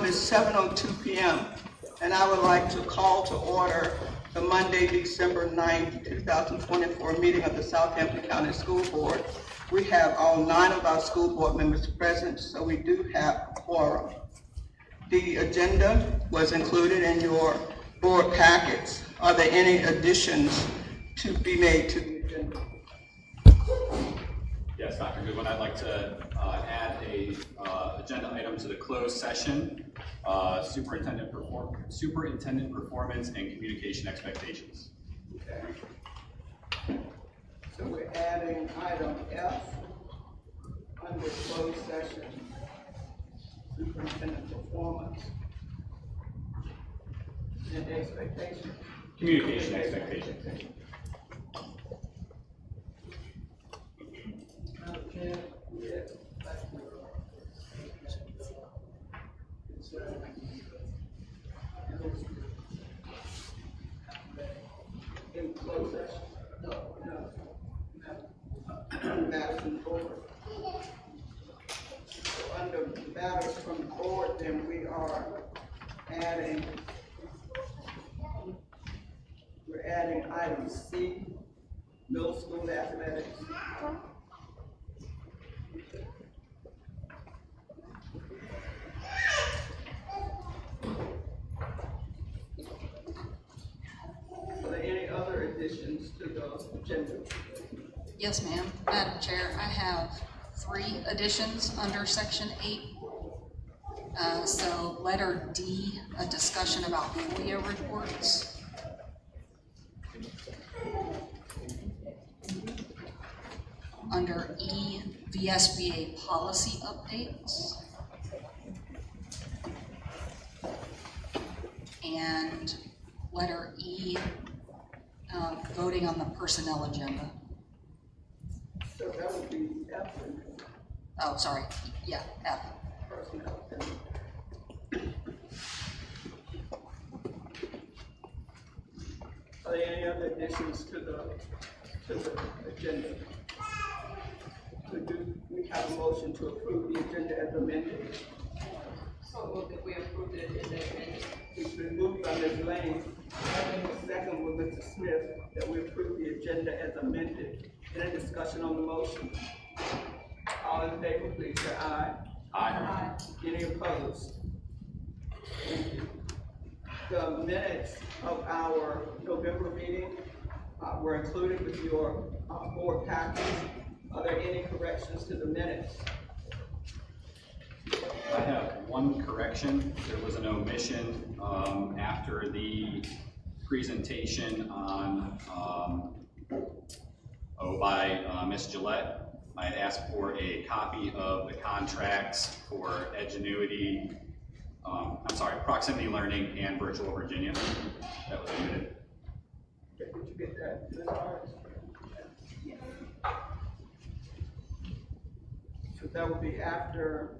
time is 7:02 p.m. and I would like to call to order the Monday, December 9th, 2024 meeting of the Southampton County School Board. We have all 9 of our school board members present, so we do have a quorum. The agenda was included in your board packets. Are there any additions to be made to the agenda? Yes, Dr. Goodwin, I'd like to add a agenda item to the closed session, superintendent performance and communication expectations. Okay. So we're adding item F under closed session, superintendent performance and expectations. Communication expectations. Okay. Yes. In closed session? No. Matters from the board. So under matters from the board, then we are adding, item C, middle school athletics. Are there any other additions to the agenda? Yes, ma'am. Madam Chair, I have 3 additions under section 8. So letter D, a discussion about FOIA reports. Under E, VSBA policy updates. And letter E, voting on the personnel agenda. So that would be F. Oh, sorry. Yeah, F. Personnel. Are there any other additions to the agenda? We have a motion to approve the agenda as amended. So moved that we approved it as amended. It's been moved by Ms. Lane, second with Mr. Smith, that we approve the agenda as amended. Any discussion on the motion? All in favor, please say aye. Aye. Any opposed? The minutes of our November meeting were included with your board package. Are there any corrections to the minutes? I have one correction. There was an omission after the presentation on by Ms. Gillette. I had asked for a copy of the contracts for Edgenuity, Proximity Learning and Virtual Virginia. That was omitted. Okay, did you get that, Ms. Harris? Yes. So that would be after.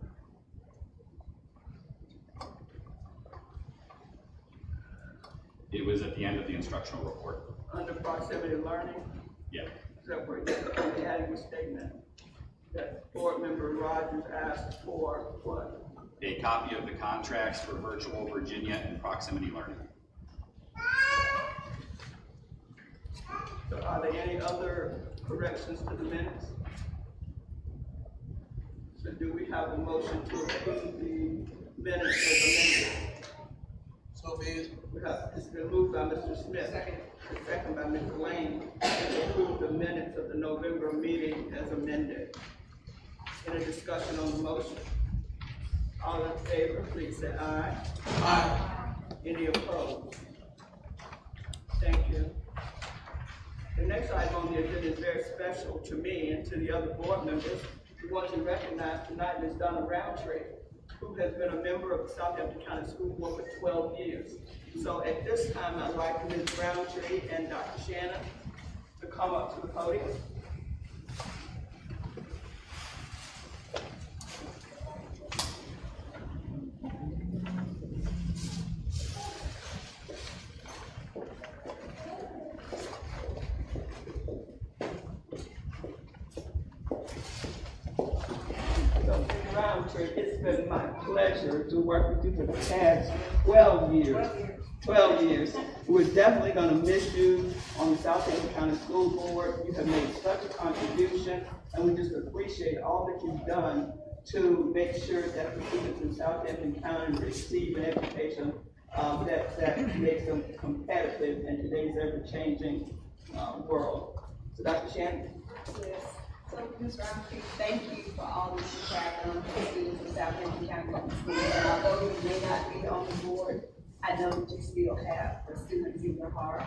It was at the end of the instructional report. Under proximity learning? Yeah. Is that where you're adding a statement that board member Rogers asked for what? A copy of the contracts for Virtual Virginia and Proximity Learning. So are there any other corrections to the minutes? So do we have a motion to approve the minutes as amended? So be it. It's been moved by Mr. Smith, second by Mr. Lane, to approve the minutes of the November meeting as amended. Any discussion on the motion? All in favor, please say aye. Aye. Any opposed? Thank you. The next item on the agenda is very special to me and to the other board members. We want to recognize tonight Ms. Donna Roundtree, who has been a member of the Southampton County School Board for 12 years. So at this time, I'd like Ms. Roundtree and Dr. Shannon to come up to the podium. So Ms. Roundtree, it's been my pleasure to work with you for the past 12 years. 12 years. We're definitely going to miss you on the Southampton County School Board. You have made such a contribution, and we just appreciate all that you've done to make sure that the students in Southampton County receive an education that makes them competitive in today's ever-changing world. So Dr. Shannon? Yes. So, Ms. Roundtree, thank you for all that you have done for the students of Southampton County Public Schools. And although you may not be on the board, I know that you still have the students in your heart,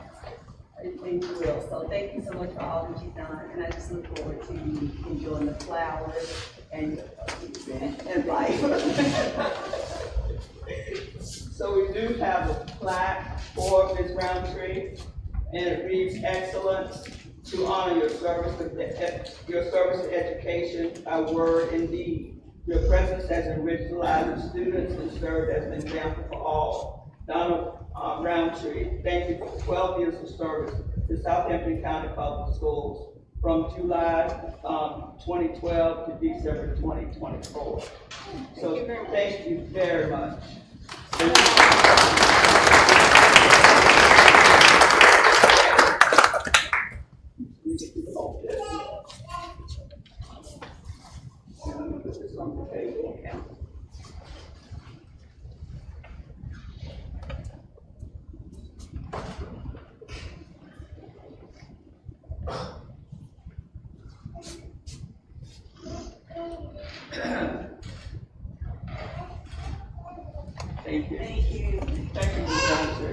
and you will. So thank you so much for all that you've done, and I just look forward to you enjoying the flowers and life. So we do have a plaque for Ms. Roundtree, and it reads "Excellence to honor your service to education by word and deed. Your presence has enriched the lives of students and served as an example for all. Donald Roundtree, thank you for 12 years of service to Southampton County Public Schools from July 2012 to December 2024. So thank you very much. Thank you. Thank you. Thank you, Ms. Roundtree.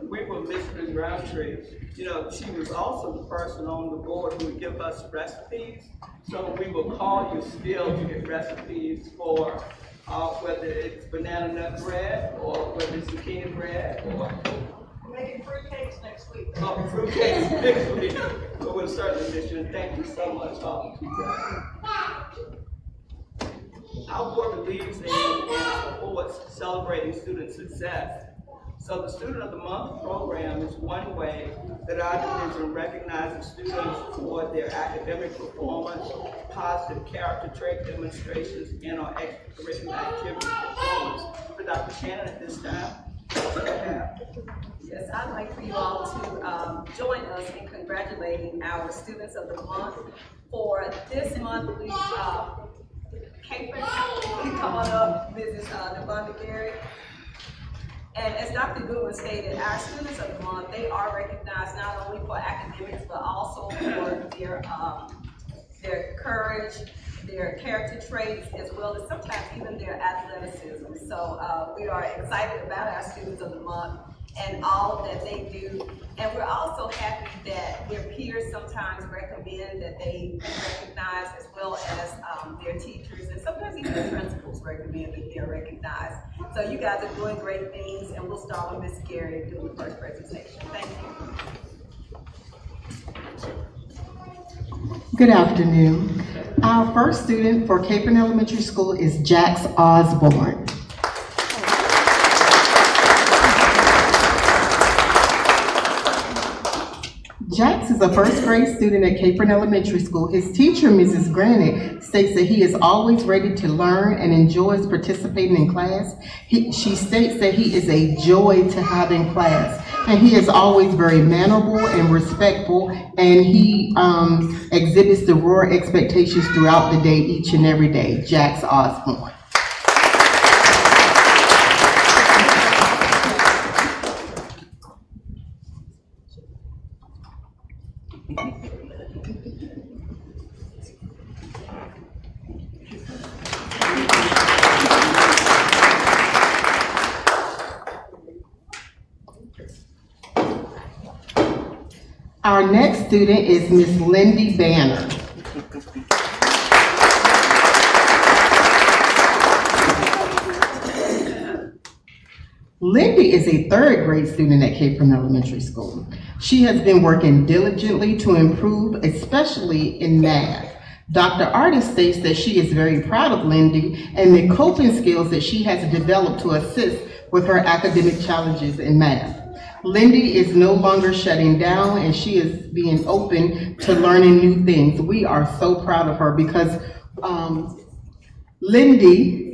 We will miss Ms. Roundtree. You know, she was also the person on the board who would give us recipes. So we will call you still to get recipes for whether it's banana nut bread or whether it's zucchini bread or Making fruitcakes next week. fruitcakes next week. But we'll certainly miss you, and thank you so much for all that you've done. Our board believes in and supports celebrating student success. So the Student of the Month program is one way that our division recognizes students for their academic performance, positive character trait demonstrations, and our extracurricular activity performance. For Dr. Shannon at this time. Yes, I'd like for you all to join us in congratulating our Students of the Month. For this month, we Capron will be coming up, Mrs. Devonta Gary. And as Dr. Goodwin stated, our Students of the Month, they are recognized not only for academics, but also for their courage, their character traits, as well as sometimes even their athleticism. So we are excited about our Students of the Month and all that they do. And we're also happy that their peers sometimes recommend that they be recognized, as well as their teachers, and sometimes even the principals recommend that they're recognized. So you guys are doing great things, and we'll start with Ms. Gary doing the first presentation. Thank you. Good afternoon. Our first student for Capron Elementary School is Jax Osborne. Jax is a first grade student at Capron Elementary School. His teacher, Mrs. Granite, states that he is always ready to learn and enjoys participating in class. She states that he is a joy to have in class, and he is always very mannerable and respectful, and he exhibits the raw expectations throughout the day, each and every day. Jax Osborne. Our next student is Miss Lindy Banner. Lindy is a third grade student at Capron Elementary School. She has been working diligently to improve, especially in math. Dr. Artis states that she is very proud of Lindy and the coping skills that she has developed to assist with her academic challenges in math. Lindy is no longer shutting down, and she is being open to learning new things. We are so proud of her because Lindy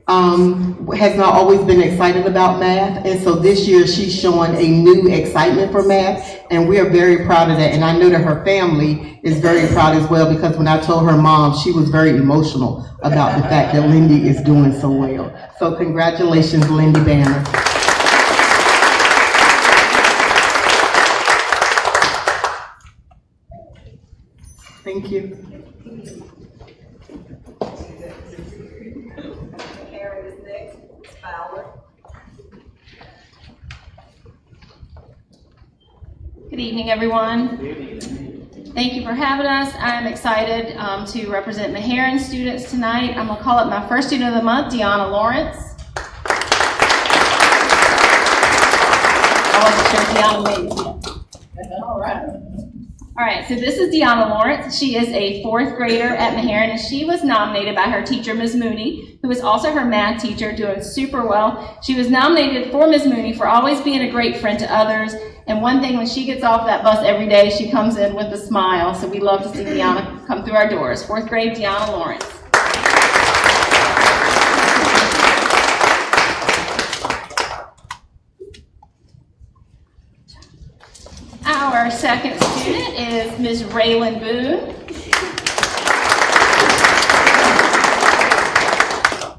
has not always been excited about math, and so this year she's showing a new excitement for math, and we are very proud of that. And I know that her family is very proud as well, because when I told her mom, she was very emotional about the fact that Lindy is doing so well. So congratulations, Lindy Banner. Thank you. Karen is next, Ms. Fowler. Good evening, everyone. Thank you for having us. I'm excited to represent Meharon students tonight. I'm going to call up my first student of the month, Deanna Lawrence. I wasn't sure if Deanna made it yet. All right, so this is Deanna Lawrence. She is a fourth grader at Meharon, and she was nominated by her teacher, Ms. Mooney, who was also her math teacher, doing super well. She was nominated for Ms. Mooney for always being a great friend to others. And one thing, when she gets off that bus every day, she comes in with a smile. So we love to see Deanna come through our doors. Fourth grade, Deanna Lawrence. Our second student is Ms. Raylan Boone.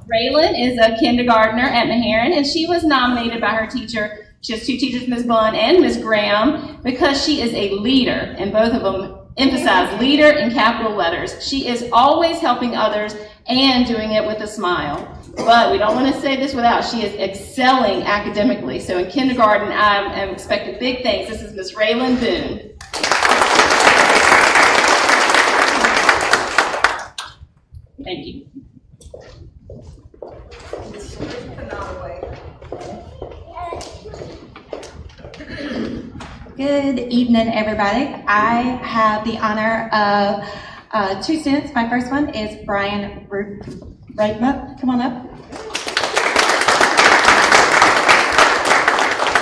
Raylan is a kindergartner at Meharon, and she was nominated by her teacher. She has two teachers, Ms. Bunn and Ms. Graham, because she is a leader, and both of them emphasize leader in capital letters. She is always helping others and doing it with a smile. But we don't want to say this without, she is excelling academically. So in kindergarten, I am expecting big things. This is Ms. Raylan Boone. Thank you. Good evening, everybody. I have the honor of two students. My first one is Brian Reitmuth. Come on up.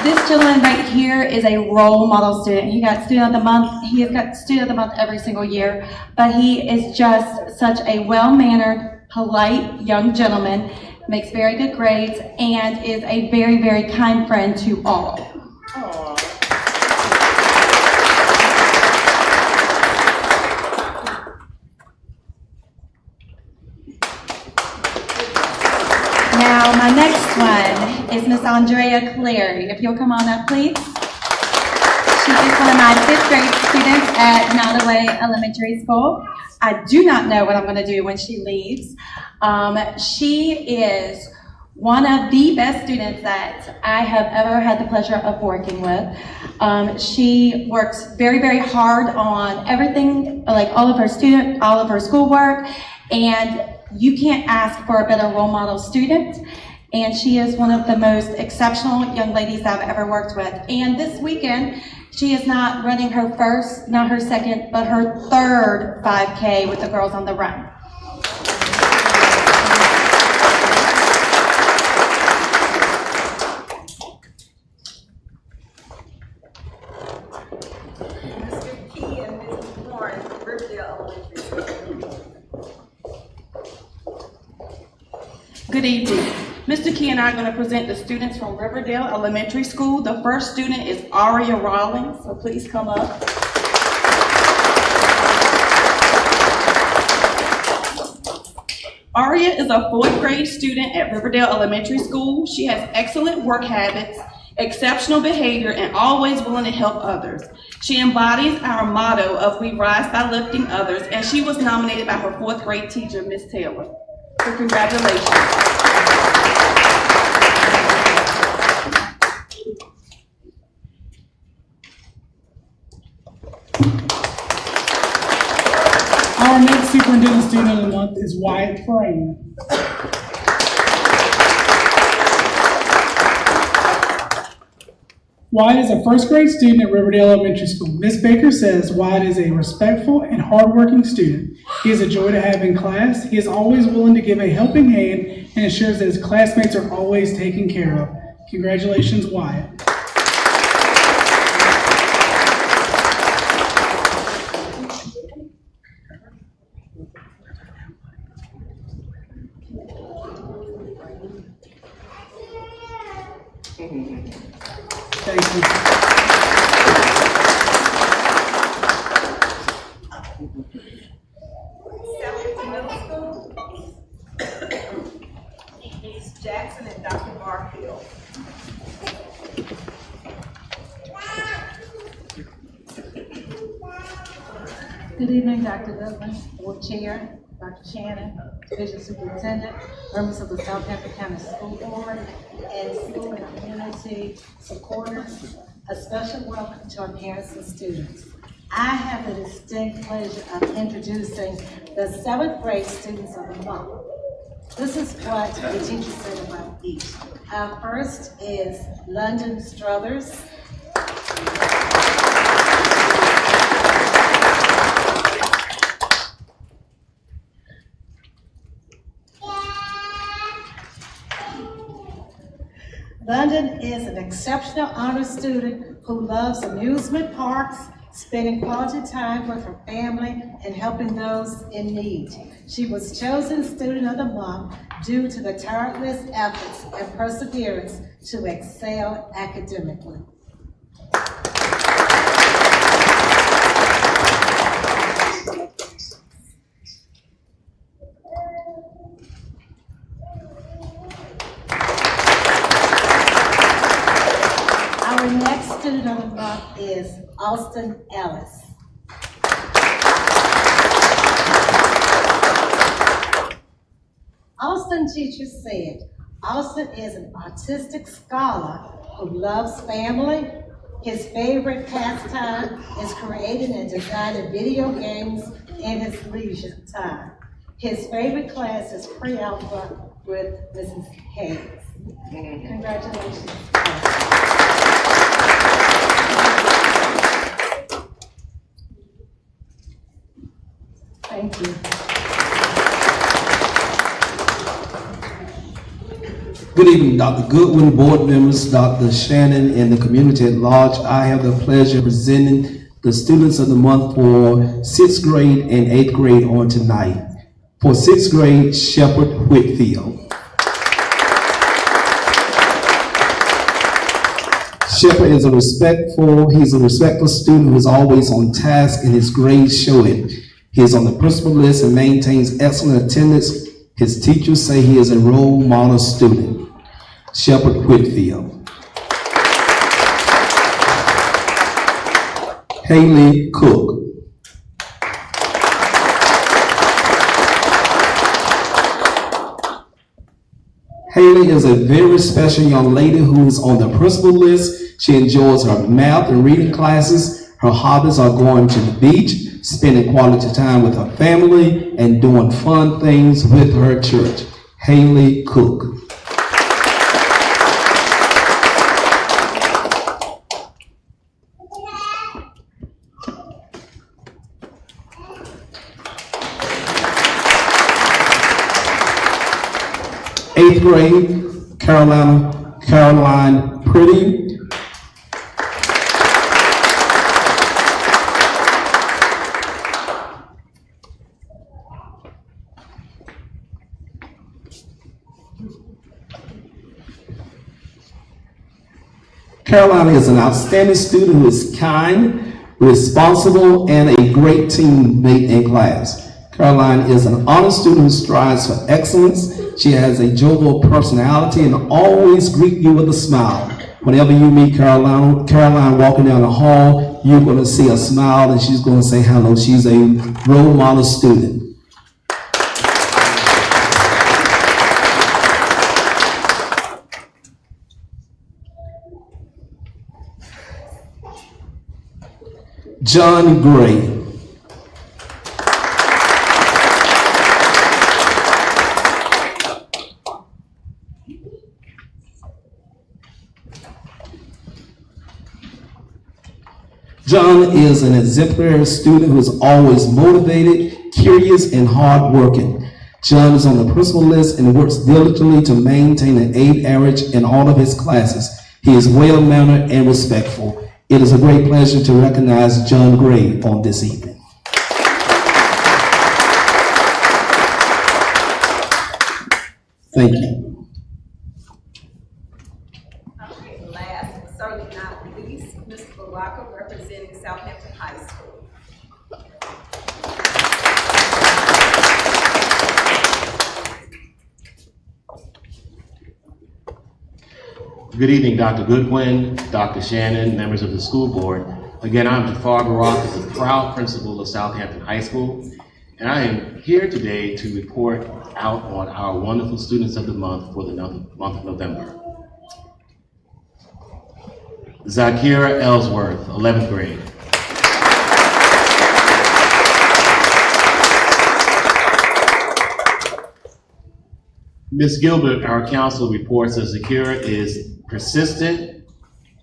This gentleman right here is a role model student. He got student of the month. He has got student of the month every single year, but he is just such a well-mannered, polite young gentleman, makes very good grades, and is a very, very kind friend to all. Aww. Now, my next one is Miss Andrea Clary. If you'll come on up, please. She is one of my fifth grade students at Nottoway Elementary School. I do not know what I'm going to do when she leaves. She is one of the best students that I have ever had the pleasure of working with. She works very, very hard on everything, like all of her schoolwork, and you can't ask for a better role model student. And she is one of the most exceptional young ladies I've ever worked with. And this weekend, she is not running her first, not her second, but her third 5K with the Girls on the Run. Mr. Key and Mrs. Warren, Riverdale Elementary School. Good evening. Mr. Key and I are going to present the students from Riverdale Elementary School. The first student is Aria Rawlings, so please come up. Aria is a fourth grade student at Riverdale Elementary School. She has excellent work habits, exceptional behavior, and always willing to help others. She embodies our motto of "We rise by lifting others," and she was nominated by her fourth grade teacher, Miss Taylor. So congratulations. Our next superintendent student of the month is Wyatt Frame. Wyatt is a first grade student at Riverdale Elementary School. Ms. Baker says Wyatt is a respectful and hardworking student. He is a joy to have in class. He is always willing to give a helping hand and ensures that his classmates are always taken care of. Congratulations, Wyatt. Thank you. Southampton Middle School. Ms. Jackson and Dr. Barfield. Good evening, Dr. Goodwin, Board Chair, Dr. Shannon, Division Superintendent, members of the Southampton County School Board, and school and community supporters. A special welcome to our parents and students. I have the distinct pleasure of introducing the 7th grade students of the month. This is what the teacher said about each. Our first is London Struthers. London is an exceptional honor student who loves amusement parks, spending quality time with her family, and helping those in need. She was chosen Student of the Month due to the tireless efforts and perseverance to excel academically. Our next Student of the Month is Austin Ellis. Austin teacher said, Austin is an artistic scholar who loves family. His favorite pastime is creating and designing video games in his leisure time. His favorite class is pre-alpha with Mrs. Hayes. Congratulations. Thank you. Good evening, Dr. Goodwin, board members, Dr. Shannon, and the community at large. I have the pleasure of presenting the students of the month for 6th grade and 8th grade on tonight. For 6th grade, Shepard Whitfield. Shepard is he's a respectful student who is always on task and his grades show it. He is on the principal list and maintains excellent attendance. His teachers say he is a role model student. Shepard Whitfield. Haley Cook. Haley is a very special young lady who is on the principal list. She enjoys her math and reading classes. Her hobbies are going to the beach, spending quality time with her family, and doing fun things with her church. Haley Cook. Eighth grade, Caroline Pretty. Caroline is an outstanding student who is kind, responsible, and a great teammate in class. Caroline is an honor student who strives for excellence. She has a jovial personality and always greets you with a smile. Whenever you meet Caroline walking down the hall, you're going to see a smile and she's going to say hello. She's a role model student. John Gray. John is an exemplary student who is always motivated, curious, and hardworking. John is on the principal list and works diligently to maintain an 8 average in all of his classes. He is well-mannered and respectful. It is a great pleasure to recognize John Gray on this evening. Thank you. All right, last but certainly not least, Mr. Baraka representing Southampton High School. Good evening, Dr. Goodwin, Dr. Shannon, members of the school board. Again, I'm Jafar Baraka, the proud principal of Southampton High School, and I am here today to report out on our wonderful students of the month for the month of November. Zakira Ellsworth, 11th grade. Ms. Gilbert, our counselor, reports that Zakira is persistent,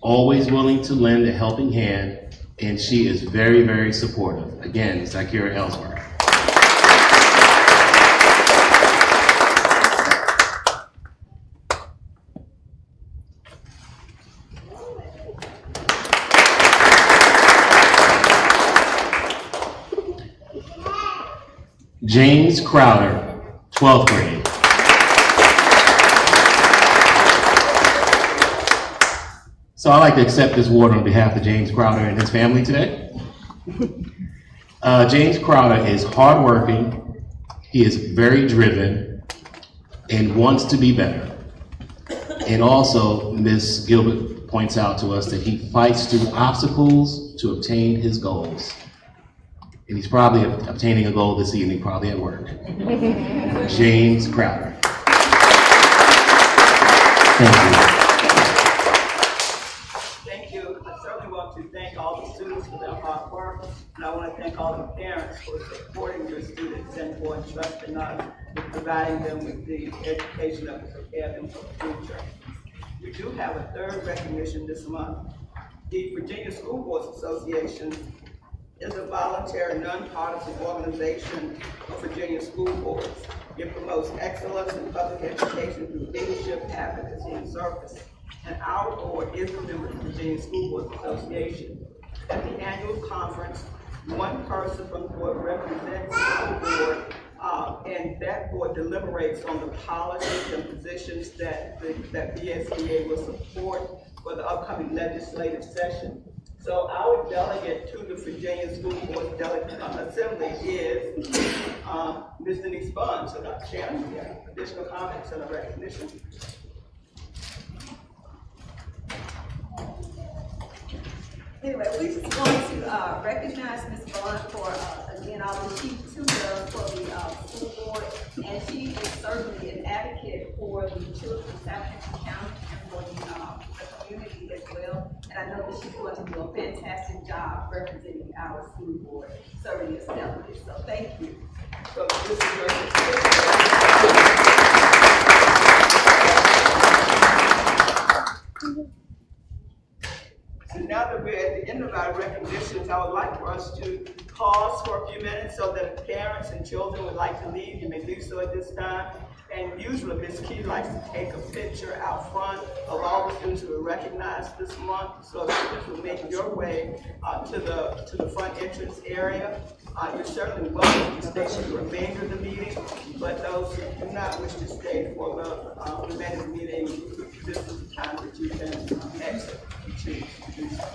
always willing to lend a helping hand, and she is very, very supportive. Again, Zakira Ellsworth. James Crowder, 12th grade. So I'd like to accept this award on behalf of James Crowder and his family today. James Crowder is hardworking, he is very driven, and wants to be better. And also, Ms. Gilbert points out to us that he fights through obstacles to obtain his goals. And he's probably obtaining a goal this evening, probably at work. James Crowder. Thank you. To thank all the students for their hard work, and I want to thank all the parents for supporting their students and for entrusting us with providing them with the education that will prepare them for the future. We do have a third recognition this month. The Virginia School Boards Association is a voluntary, nonpartisan organization of Virginia school boards. It promotes excellence in public education through leadership, advocacy, and service. And our board is a member of the Virginia School Boards Association. At the annual conference, one person from the board represents the school board, and that board deliberates on the policies and positions that VSBA will support for the upcoming legislative session. So our delegate to the Virginia School Board Assembly is Ms. Denise Bunn. So Dr. Shannon, you have additional comments and a recognition. Anyway, we just want to recognize Ms. Bond for, again, all that she too does for the school board, and she is certainly an advocate for the children of Southampton County and for the community as well. And I know that she's going to do a fantastic job representing our school board, serving as delegate. So thank you. So this is your So now that we're at the end of our recognitions, I would like for us to pause for a few minutes so that if parents and children would like to leave, you may do so at this time. And usually Ms. Key likes to take a picture out front of all the students who are recognized this month. So if students will make your way to the front entrance area. You're certainly welcome to stay for the remainder of the meeting, but those who do not wish to stay for the remainder of the meeting, this is the time that you can exit if you choose to do so.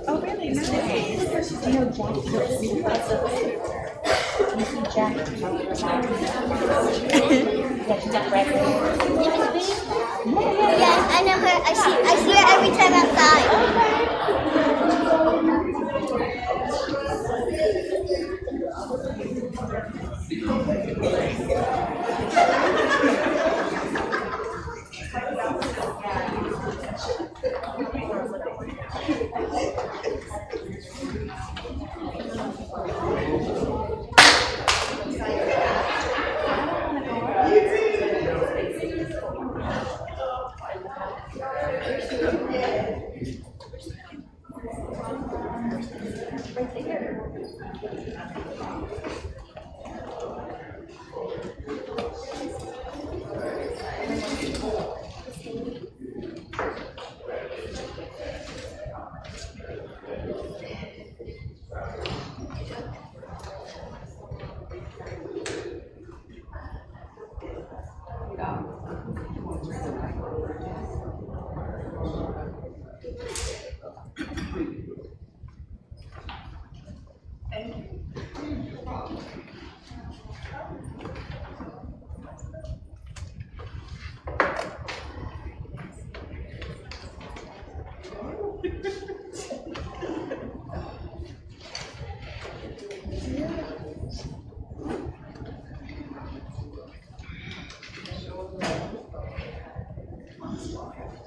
Oh, really? Nice. Do you know Jack? Yes, I know her. I see her every time outside.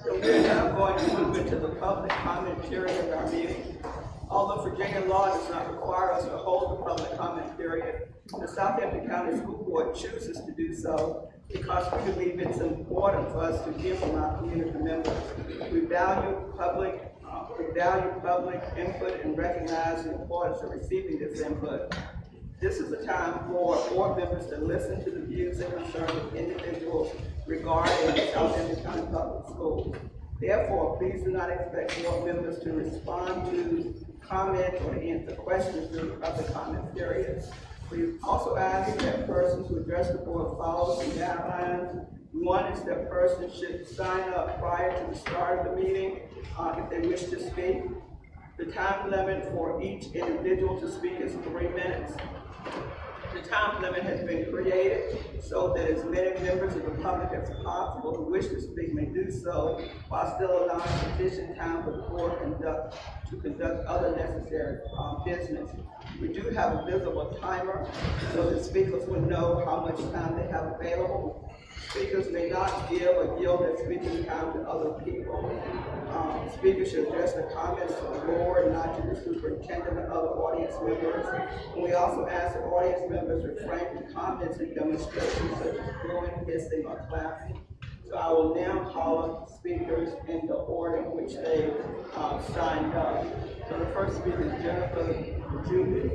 So we're now going to move into the public comment period of our meeting. Although Virginia law does not require us to hold the public comment period, the Southampton County School Board chooses to do so because we believe it's important for us to hear from our community members. We value public input and recognize the importance of receiving this input. This is a time for board members to listen to the views and concerns of individuals regarding Southampton County Public Schools. Therefore, please do not expect board members to respond to comments or to answer questions during the public comment period. We also ask that persons who address the board follow some guidelines. One is that person should sign up prior to the start of the meeting if they wish to speak. The time limit for each individual to speak is 3 minutes. The time limit has been created so that as many members of the public as possible who wish to speak may do so while still allowing sufficient time for the board to conduct other necessary business. We do have a visible timer so that speakers will know how much time they have available. Speakers may not give or yield their speaking time to other people. Speakers should address the comments to the board, not to the superintendent or other audience members. And we also ask that audience members refrain from comments and demonstrations such as blowing, hissing, or clapping. So I will now call up speakers in the order in which they signed up. So the first speaker is Jennifer Judy.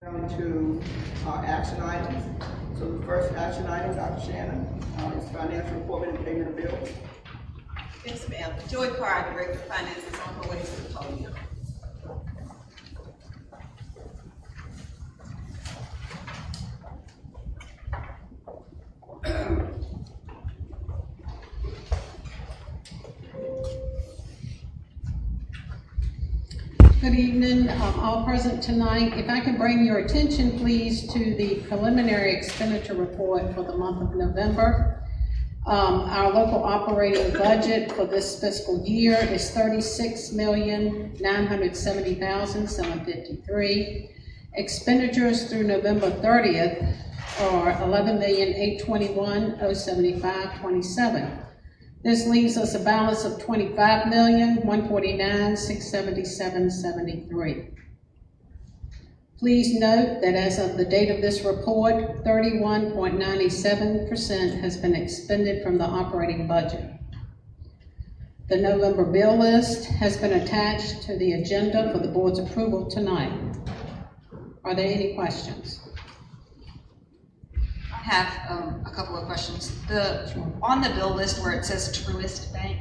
Down to our action items. So the first action item, Dr. Shannon, is financial report and payment of bills. Yes, ma'am. Joy Carr, Director of Finance, is on her way to the podium. Good evening, all present tonight. If I can bring your attention, please, to the preliminary expenditure report for the month of November. Our local operating budget for this fiscal year is $36,970,753. Expenditures through November 30th are $11,821,075.27. This leaves us a balance of $25,149,677.73. Please note that as of the date of this report, 31.97% has been expended from the operating budget. The November bill list has been attached to the agenda for the board's approval tonight. Are there any questions? I have a couple of questions. On the bill list where it says Truist Bank,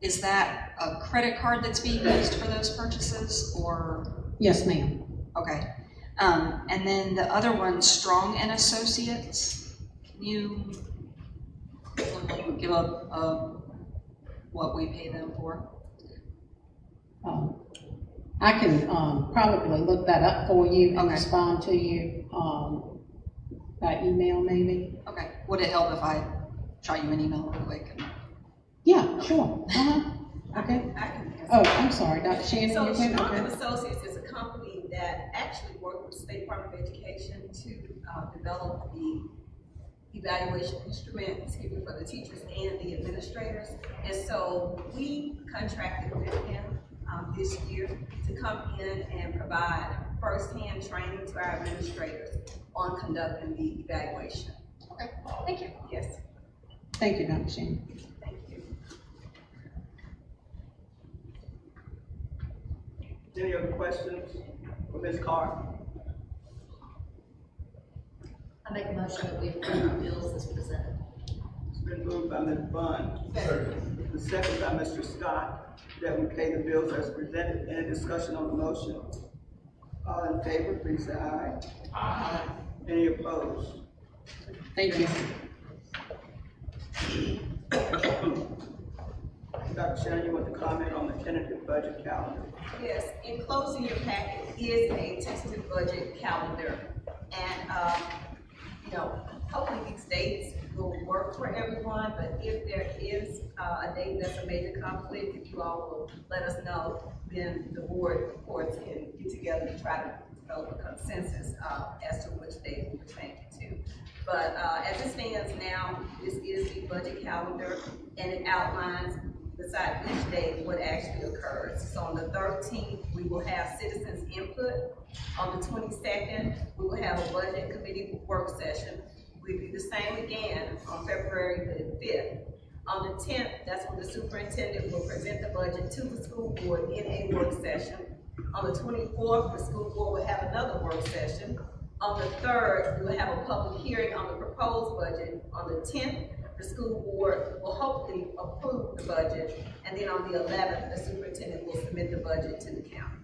is that a credit card that's being used for those purchases, or? Yes, ma'am. Okay. And then the other one, Strong and Associates, can you give up what we pay them for? I can probably look that up for you and respond to you by email, maybe. Okay. Would it help if I shot you an email real quick? Yeah, sure. Okay. Oh, I'm sorry, Dr. Shannon. So you went? Strong Okay. and Associates is a company that actually worked with the State Department of Education to develop the evaluation instrument, for the teachers and the administrators. And so we contracted with them this year to come in and provide firsthand training to our administrators on conducting the evaluation. Okay, thank you. Yes. Thank you, Dr. Shannon. Thank you. Any other questions for Ms. Carr? I make a motion that we approve the bills as presented. It's been moved by Ms. Bond. The second by Mr. Scott, that we pay the bills as presented. Any discussion on the motion? All in favor, please say aye. Aye. Any opposed? Thank you. Dr. Shannon, you want to comment on the tentative budget calendar? Yes, enclosed in your packet is a tentative budget calendar. And, hopefully these dates will work for everyone, but if there is a date that's a major conflict, if you all will let us know, then the board, of course, can get together and try to develop a consensus as to which date we would change it to. But as it stands now, this is the budget calendar, and it outlines beside each day what actually occurs. So on the 13th, we will have citizens input. On the 22nd, we will have a budget committee work session. We'll do the same again on February the 5th. On the 10th, that's when the superintendent will present the budget to the school board in a work session. On the 24th, the school board will have another work session. On the 3rd, we will have a public hearing on the proposed budget. On the 10th, the school board will hopefully approve the budget. And then on the 11th, the superintendent will submit the budget to the county.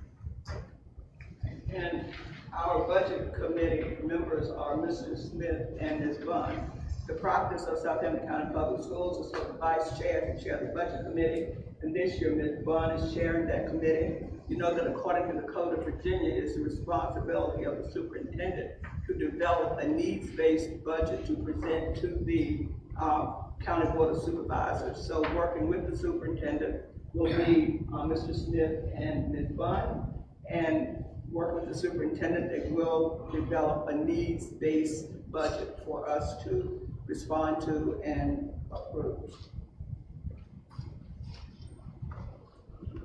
And our budget committee members are Mr. Smith and Ms. Bond. The practice of Southampton County Public Schools is for the vice chair to chair the budget committee. And this year, Ms. Bond is chairing that committee. You know that according to the Code of Virginia, it's the responsibility of the superintendent to develop a needs-based budget to present to the County Board of Supervisors. So working with the superintendent will be Mr. Smith and Ms. Bond. And work with the superintendent, they will develop a needs-based budget for us to respond to and approve.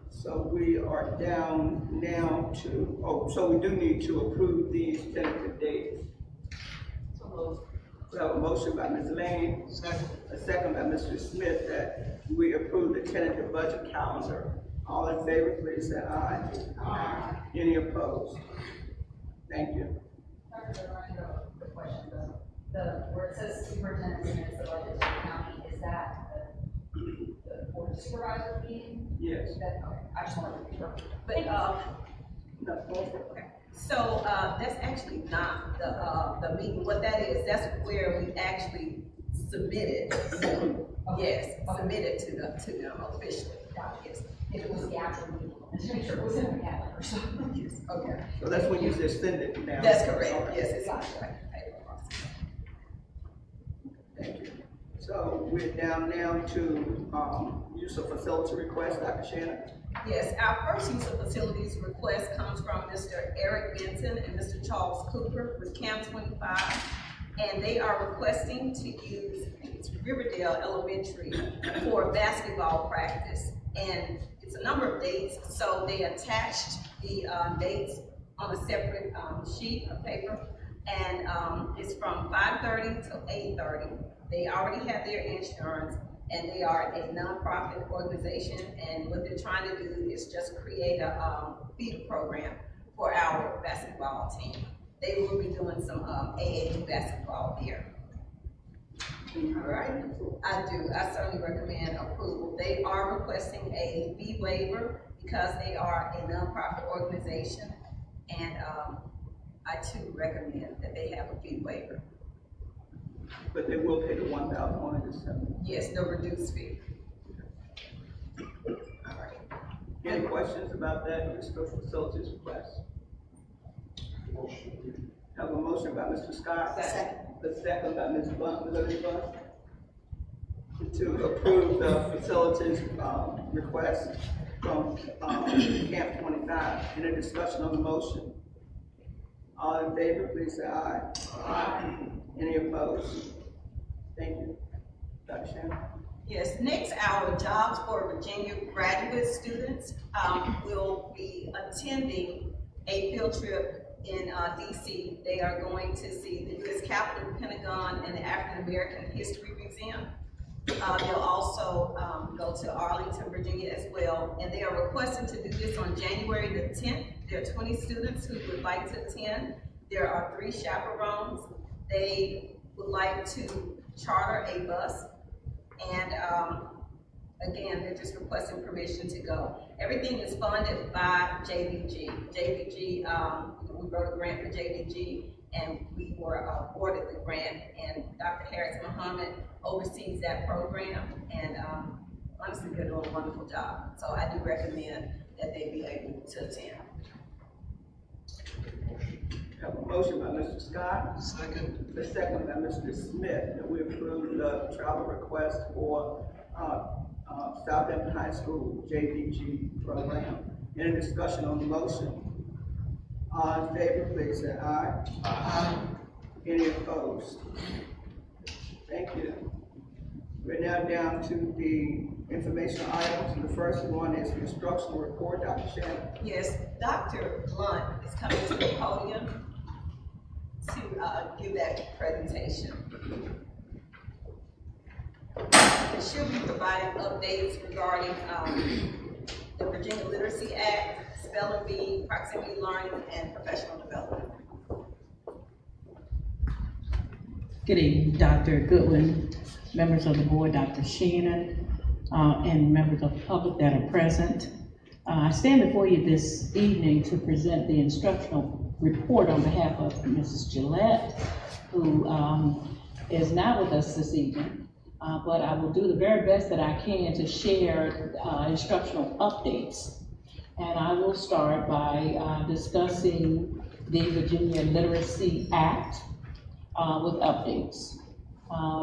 So we are down now to, so we do need to approve these tentative dates. We have a motion by Ms. Lane, a second by Mr. Smith, that we approve the tentative budget calendar. All in favor, please say aye. Aye. Any opposed? Thank you. supervisor meeting? Yes. I just wanted to be sure. But, okay. So, that's actually not the meeting. What that is, that's where we actually submitted. Yes, submitted to them officially. Yes. If it was the actual meeting, let's make sure it was in the calendar, so. Yes, okay. So that's when you just send it down? That's correct, yes, it's right. Thank you. So we're down now to, use of facility request, Dr. Shannon. Yes, our first use of facilities request comes from Mr. Eric Benson and Mr. Charles Cooper with Camp 25. And they are requesting to use Riverdale Elementary for basketball practice. And it's a number of dates, so they attached the dates on a separate sheet of paper. And it's from 5:30 to 8:30. They already have their insurance, and they are a nonprofit organization. And what they're trying to do is just create a feeder program for our basketball team. They will be doing some AAU basketball here. All right, I certainly recommend approval. They are requesting a fee waiver because they are a nonprofit organization, and I too recommend that they have a fee waiver. But they will pay the $1,107. Yes, the reduced fee. All right. Any questions about that use of facilities request? Have a motion by Mr. Scott. Second. The second by Ms. Blunt. Ms. Blunt. To approve the facilities request from Camp 25. Any discussion on the motion? All in favor, please say aye. Aye. Any opposed? Thank you. Dr. Shannon. Yes, next, our Jobs for Virginia graduate students will be attending a field trip in DC. They are going to see the U.S. Capitol, Pentagon, and the African American History Museum. They'll also go to Arlington, Virginia as well, and they are requesting to do this on January the 10th. There are 20 students who would like to attend. There are 3 chaperones. They would like to charter a bus, and again, they're just requesting permission to go. Everything is funded by JVG. JVG, we wrote a grant for JVG, and we were awarded the grant, and Dr. Harris Muhammad oversees that program, and honestly, they're doing a wonderful job. So I do recommend that they be able to attend. Have a motion by Mr. Scott. Second. The second by Mr. Smith, that we approve the travel request for Southampton High School JVG program. Any discussion on the motion? All in favor, please say aye. Aye. Any opposed? Thank you. We're now down to the informational items. The first one is the instructional report. Dr. Shannon. Yes, Dr. Blunt is coming to the podium to give that presentation. And she'll be providing updates regarding the Virginia Literacy Act, spelling bee, proximity learning, and professional development. Good evening, Dr. Goodwin, members of the board, Dr. Shannon, and members of the public that are present. I stand before you this evening to present the instructional report on behalf of Mrs. Gillette, who is not with us this evening, but I will do the very best that I can to share instructional updates. And I will start by discussing the Virginia Literacy Act with updates.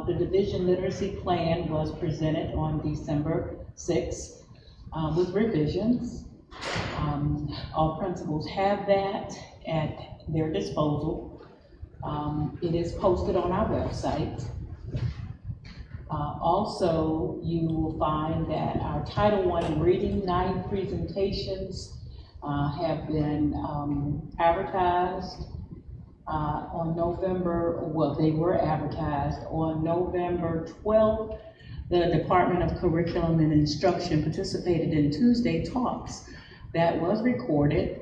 The Division Literacy Plan was presented on December 6th with revisions. All principals have that at their disposal. It is posted on our website. Also, you will find that our Title I Reading Night presentations have been advertised on November, well, they were advertised on November 12th. The Department of Curriculum and Instruction participated in Tuesday Talks. That was recorded,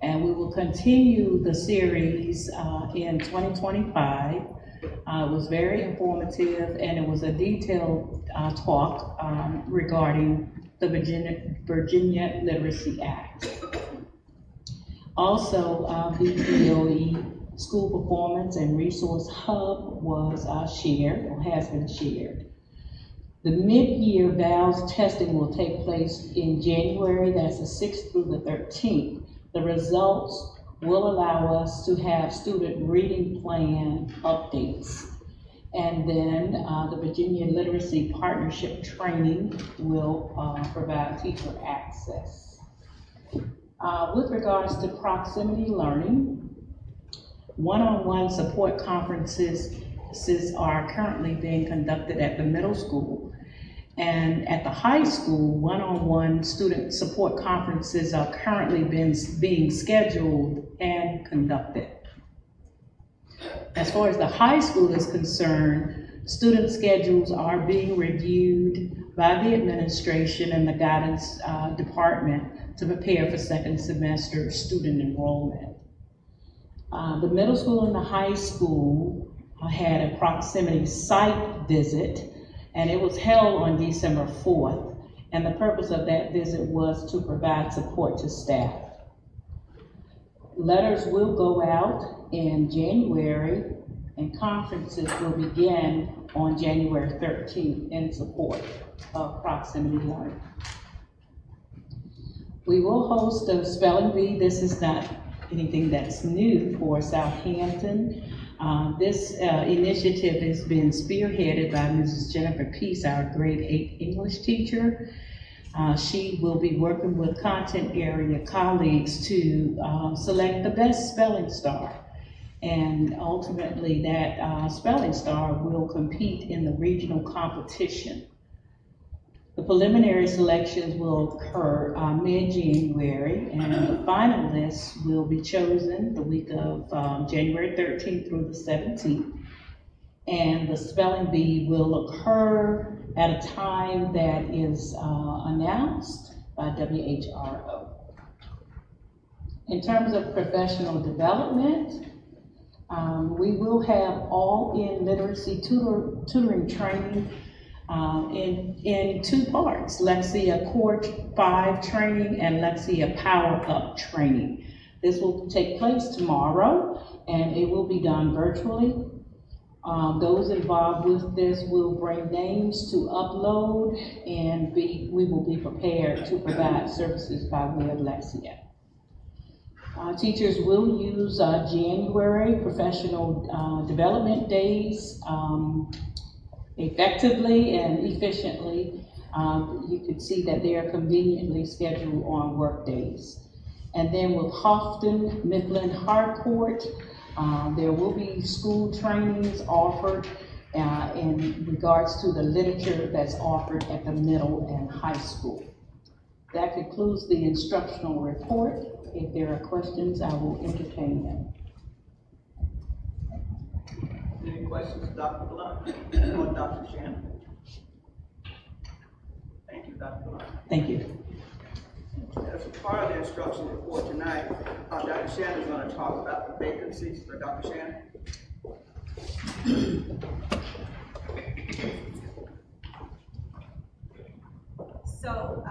and we will continue the series in 2025. It was very informative, and it was a detailed talk regarding the Virginia Literacy Act. Also, BPOE School Performance and Resource Hub was shared, or has been shared. The mid-year VALS testing will take place in January, that's the 6th through the 13th. The results will allow us to have student reading plan updates. And then the Virginia Literacy Partnership Training will provide teacher access. With regards to proximity learning, one-on-one support conferences are currently being conducted at the middle school. And at the high school, one-on-one student support conferences are currently being scheduled and conducted. As far as the high school is concerned, student schedules are being reviewed by the administration and the guidance department to prepare for second semester student enrollment. The middle school and the high school had a proximity site visit, and it was held on December 4th. And the purpose of that visit was to provide support to staff. Letters will go out in January, and conferences will begin on January 13th in support of proximity learning. We will host a spelling bee. This is not anything that's new for Southampton. This initiative has been spearheaded by Mrs. Jennifer Peace, our grade 8 English teacher. She will be working with content area colleagues to select the best spelling star. And ultimately that spelling star will compete in the regional competition. The preliminary selections will occur mid-January, and the finalists will be chosen the week of January 13th through the 17th. And the spelling bee will occur at a time that is announced by WHRO. In terms of professional development, we will have all-in literacy tutoring training in two parts, Lexia Core 5 training and Lexia Power Up training. This will take place tomorrow, and it will be done virtually. Those involved with this will bring names to upload, and we will be prepared to provide services by way of Lexia. Teachers will use January professional development days effectively and efficiently. You can see that they are conveniently scheduled on work days. And then with Houghton, Mifflin, Harcourt, there will be school trainings offered in regards to the literature that's offered at the middle and high school. That concludes the instructional report. If there are questions, I will entertain them. Any questions, Dr. Blunt or Dr. Shannon? Thank you, Dr. Blunt. Thank you. As part of the instruction report tonight, Dr. Shannon is going to talk about the vacancies. For Dr. Shannon. So,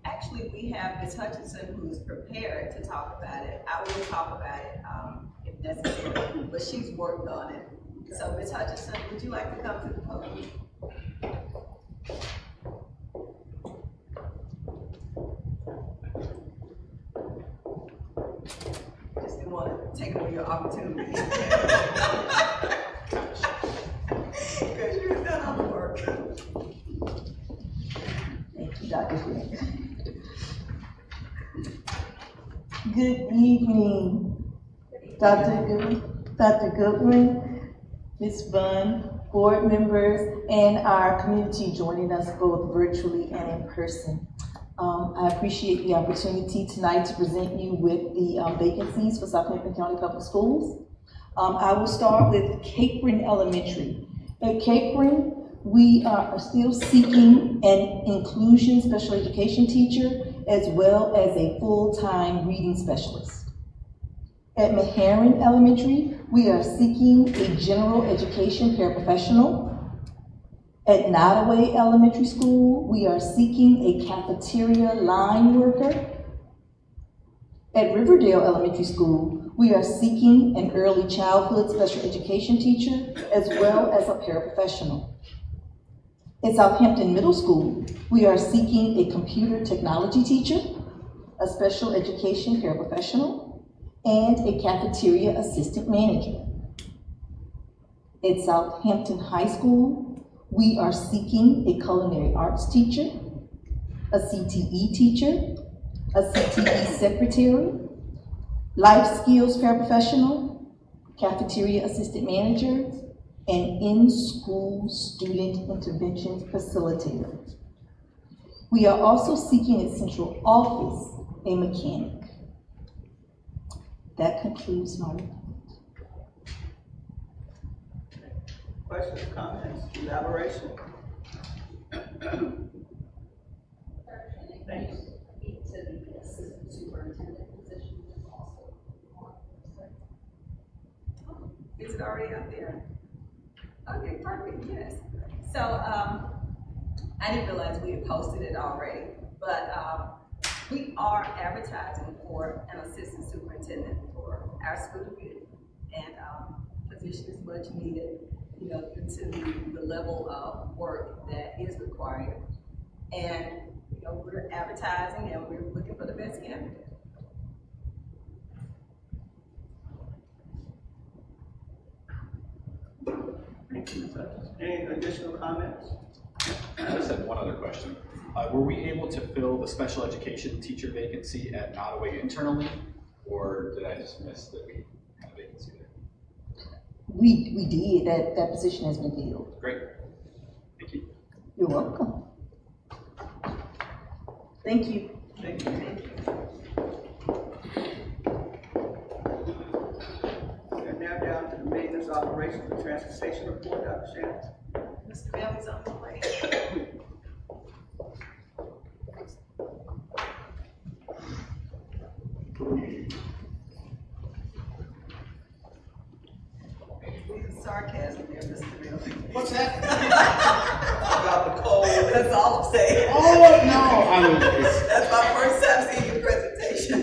actually, we have Ms. Hutchinson who's prepared to talk about it. I will talk about it if necessary, but she's worked on it. So, Ms. Hutchinson, would you like to come to the podium? Just didn't want to take away your opportunity. Because you've done all the work. Thank you, Dr. Smith. Good evening, Dr. Goodwin, Ms. Bunn, board members, and our community joining us both virtually and in person. I appreciate the opportunity tonight to present you with the vacancies for Southampton County Public Schools. I will start with Capron Elementary. At Capron, we are still seeking an inclusion special education teacher as well as a full-time reading specialist. At Meharrin Elementary, we are seeking a general education paraprofessional. At Nottaway Elementary School, we are seeking a cafeteria line worker. At Riverdale Elementary School, we are seeking an early childhood special education teacher as well as a paraprofessional. At Southampton Middle School, we are seeking a computer technology teacher, a special education paraprofessional, and a cafeteria assistant manager. At Southampton High School, we are seeking a culinary arts teacher, a CTE teacher, a CTE secretary, life skills paraprofessional, cafeteria assistant manager, and in-school student intervention facilitator. We are also seeking at central office a mechanic. That concludes my report. Questions, comments, elaboration? Thank you. Assistant superintendent position is also on the website. Is it already up there? Okay, perfect, yes. So, I didn't realize we had posted it already, but, we are advertising for an assistant superintendent for our school division. And, position is much needed, you know, due to the level of work that is required. And, you know, we're advertising and we're looking for the best candidate. Thank you, Ms. Hutchins. Any additional comments? I just had one other question. Were we able to fill the special education teacher vacancy at Nottaway internally, or did I just miss that we had a vacancy there? We did. That position has been filled. Great. Thank you. You're welcome. Thank you. Thank you. Thank you. We're now down to the maintenance operations and transportation report, Dr. Shannon. Mr. Bell is on the way. Sarcasm there, Mr. Bell. What's that? About the cold. That's all I'm saying. Oh, no. I mean, that's my first time seeing your presentation.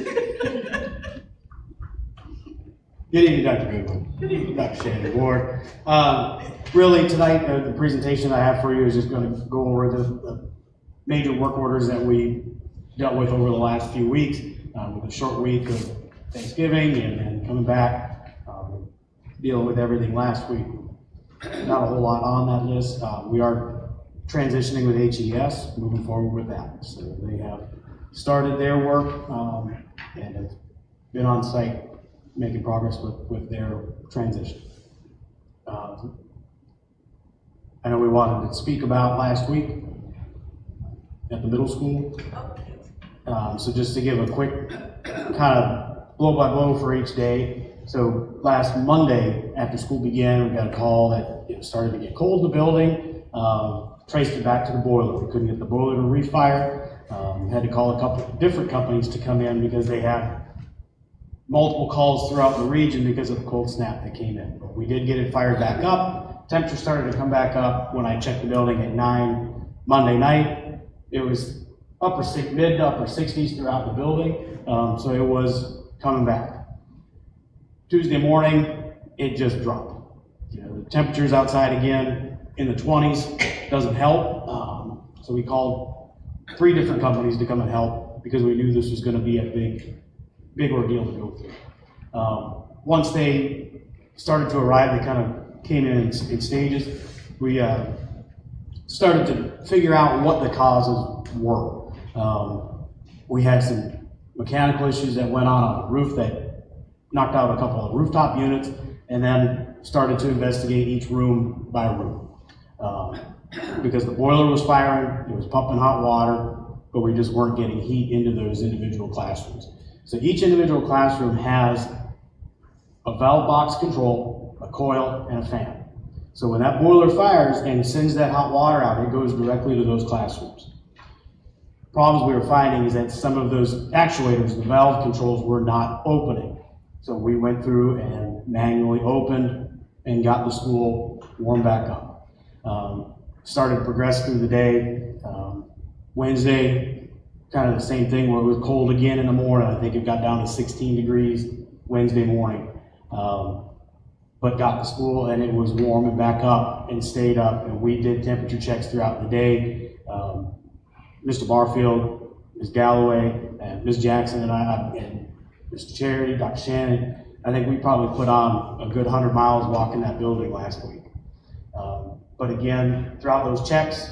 Good evening, Dr. Goodwin. Good evening, Dr. Shannon, board. Really, tonight, the presentation I have for you is just going to go over the major work orders that we dealt with over the last few weeks, with a short week of Thanksgiving and then coming back, dealing with everything last week. Not a whole lot on that list. We are transitioning with HES, moving forward with that. So they have started their work and have been on site making progress with their transition. I know we wanted to speak about last week at the middle school. So just to give a quick kind of blow by blow for each day. So last Monday after school began, we got a call that it started to get cold in the building. Traced it back to the boiler. We couldn't get the boiler to refire. We had to call a couple of different companies to come in because they had multiple calls throughout the region because of the cold snap that came in. But we did get it fired back up. Temperature started to come back up when I checked the building at 9 Monday night. It was mid to upper 60s throughout the building, so it was coming back. Tuesday morning, it just dropped. You know, the temperatures outside again in the 20s doesn't help. So we called 3 different companies to come and help because we knew this was going to be a big ordeal to go through. Once they started to arrive, they kind of came in stages. We started to figure out what the causes were. We had some mechanical issues that went on the roof that knocked out a couple of rooftop units, and then started to investigate each room by room. Because the boiler was firing, it was pumping hot water, but we just weren't getting heat into those individual classrooms. So each individual classroom has a valve box control, a coil, and a fan. So when that boiler fires and sends that hot water out, it goes directly to those classrooms. Problems we were finding is that some of those actuators, the valve controls, were not opening. So we went through and manually opened and got the school warmed back up. started to progress through the day. Wednesday, kind of the same thing where it was cold again in the morning. I think it got down to 16 degrees Wednesday morning. But got to school and it was warm and back up and stayed up, and we did temperature checks throughout the day. Mr. Barfield, Ms. Galloway, and Ms. Jackson and I, and Mr. Cherry, Dr. Shannon, I think we probably put on a good 100 miles walking that building last week. But again, throughout those checks,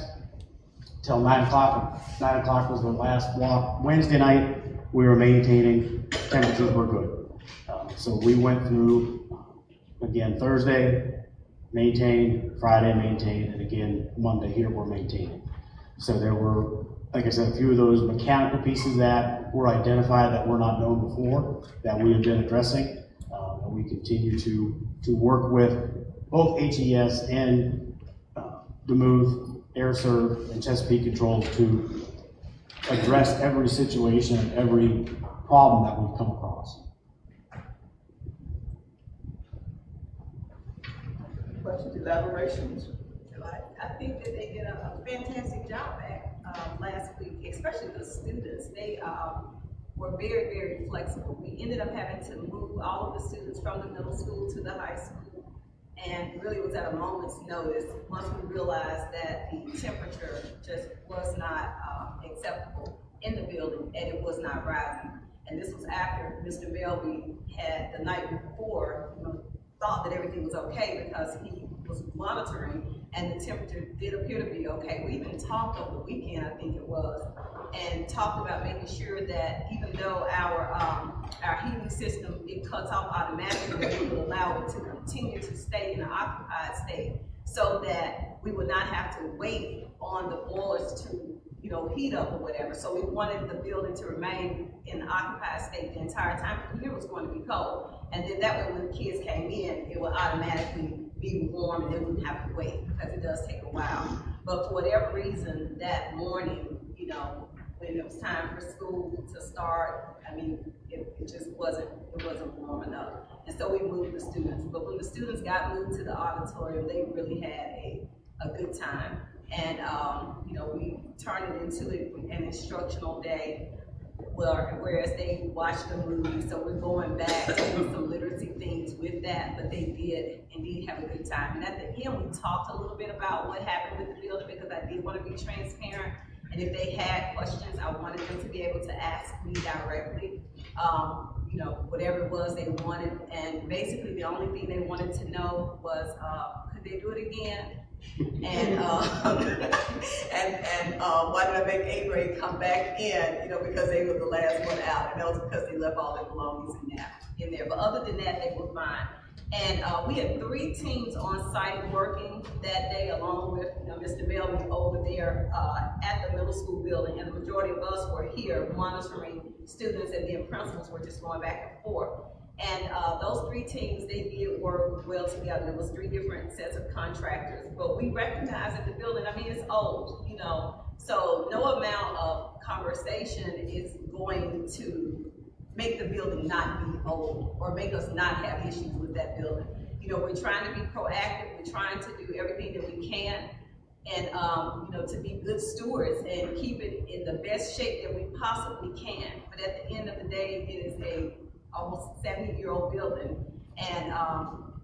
till 9 o'clock, 9 o'clock was the last walk. Wednesday night, we were maintaining, temperatures were good. So we went through, again, Thursday, maintained, Friday, maintained, and again, Monday here, we're maintaining. So there were, like I said, a few of those mechanical pieces that were identified that were not known before that we have been addressing. And we continue to work with both HES and Duluth, AirServe, and Chesapeake Controls to address every situation and every problem that we've come across. Questions, elaborations? I think that they did a fantastic job last week, especially the students. They were very, very flexible. We ended up having to move all of the students from the middle school to the high school, and really was at a moment's notice once we realized that the temperature just was not acceptable in the building and it was not rising. And this was after Mr. Melby had the night before, thought that everything was okay because he was monitoring and the temperature did appear to be okay. We even talked over the weekend, I think it was, and talked about making sure that even though our heating system, it cuts off automatically, that we would allow it to continue to stay in an occupied state so that we would not have to wait on the boilers to heat up or whatever. So we wanted the building to remain in an occupied state the entire time because we knew it was going to be cold. And then that way when the kids came in, it would automatically be warm and they wouldn't have to wait because it does take a while. But for whatever reason, that morning, when it was time for school to start, I mean, it just wasn't warm enough. And so we moved the students. But when the students got moved to the auditorium, they really had a good time. And, we turned it into an instructional day, whereas they watched the movie. So we're going back to some literacy things with that, but they did indeed have a good time. And at the end, we talked a little bit about what happened with the building because I did want to be transparent. And if they had questions, I wanted them to be able to ask me directly, whatever it was they wanted. And basically the only thing they wanted to know was, could they do it again? And why did I make A-grade come back in, because they were the last one out, and that was because they left all their belongings in there. But other than that, they were fine. And we had 3 teams on site working that day, along with Mr. Melby over there at the middle school building, and the majority of us were here monitoring students, and then principals were just going back and forth. And those 3 teams, they did work well together. There was 3 different sets of contractors, but we recognize that the building, it's old, so no amount of conversation is going to make the building not be old or make us not have issues with that building. We're trying to be proactive. We're trying to do everything that we can and, to be good stewards and keep it in the best shape that we possibly can. But at the end of the day, it is a almost 70-year-old building, and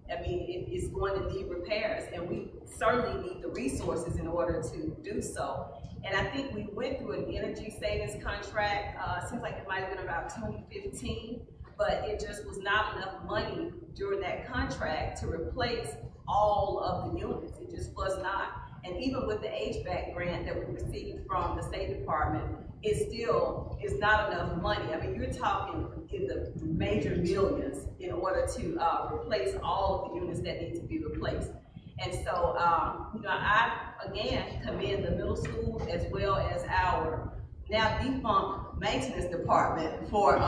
it's going to need repairs, and we certainly need the resources in order to do so. And I think we went through an energy savings contract, seems like it might have been about 2015, but it just was not enough money during that contract to replace all of the units. It just was not. And even with the HVAC grant that we received from the State Department, it still is not enough money. You're talking in the major millions in order to replace all of the units that need to be replaced. And so, I again commend the middle school as well as our now defunct maintenance department for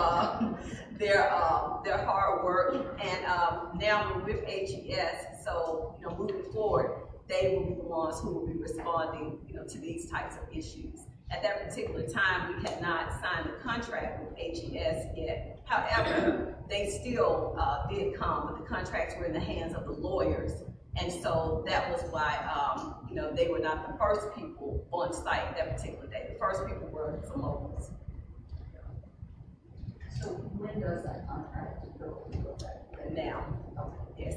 their hard work. And now we're with HES, so moving forward, they will be the ones who will be responding, to these types of issues. At that particular time, we had not signed the contract with HES yet. However, they still did come, but the contracts were in the hands of the lawyers. And so that was why, they were not the first people on site that particular day. The first people were some locals. So when does that contract go into effect? Now, yes.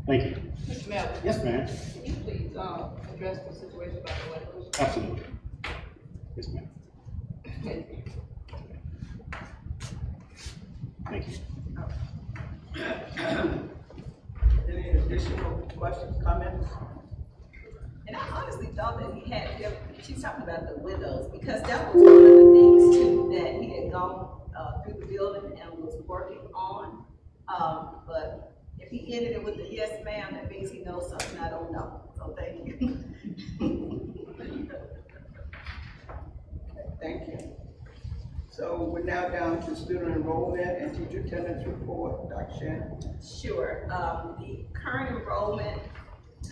Thank you. Mr. Melvin? Yes, ma'am. Can you please address the situation about the windows? Absolutely. Yes, ma'am. Thank you. Any additional questions, comments? And I honestly thought that she's talking about the windows, because that was one of the things too that he had gone through the building and was working on. But if he ended it with the yes ma'am, that means he knows something I don't know. So thank you. Thank you. So we're now down to student enrollment and teacher attendance report. Dr. Shannon. Sure. The current enrollment,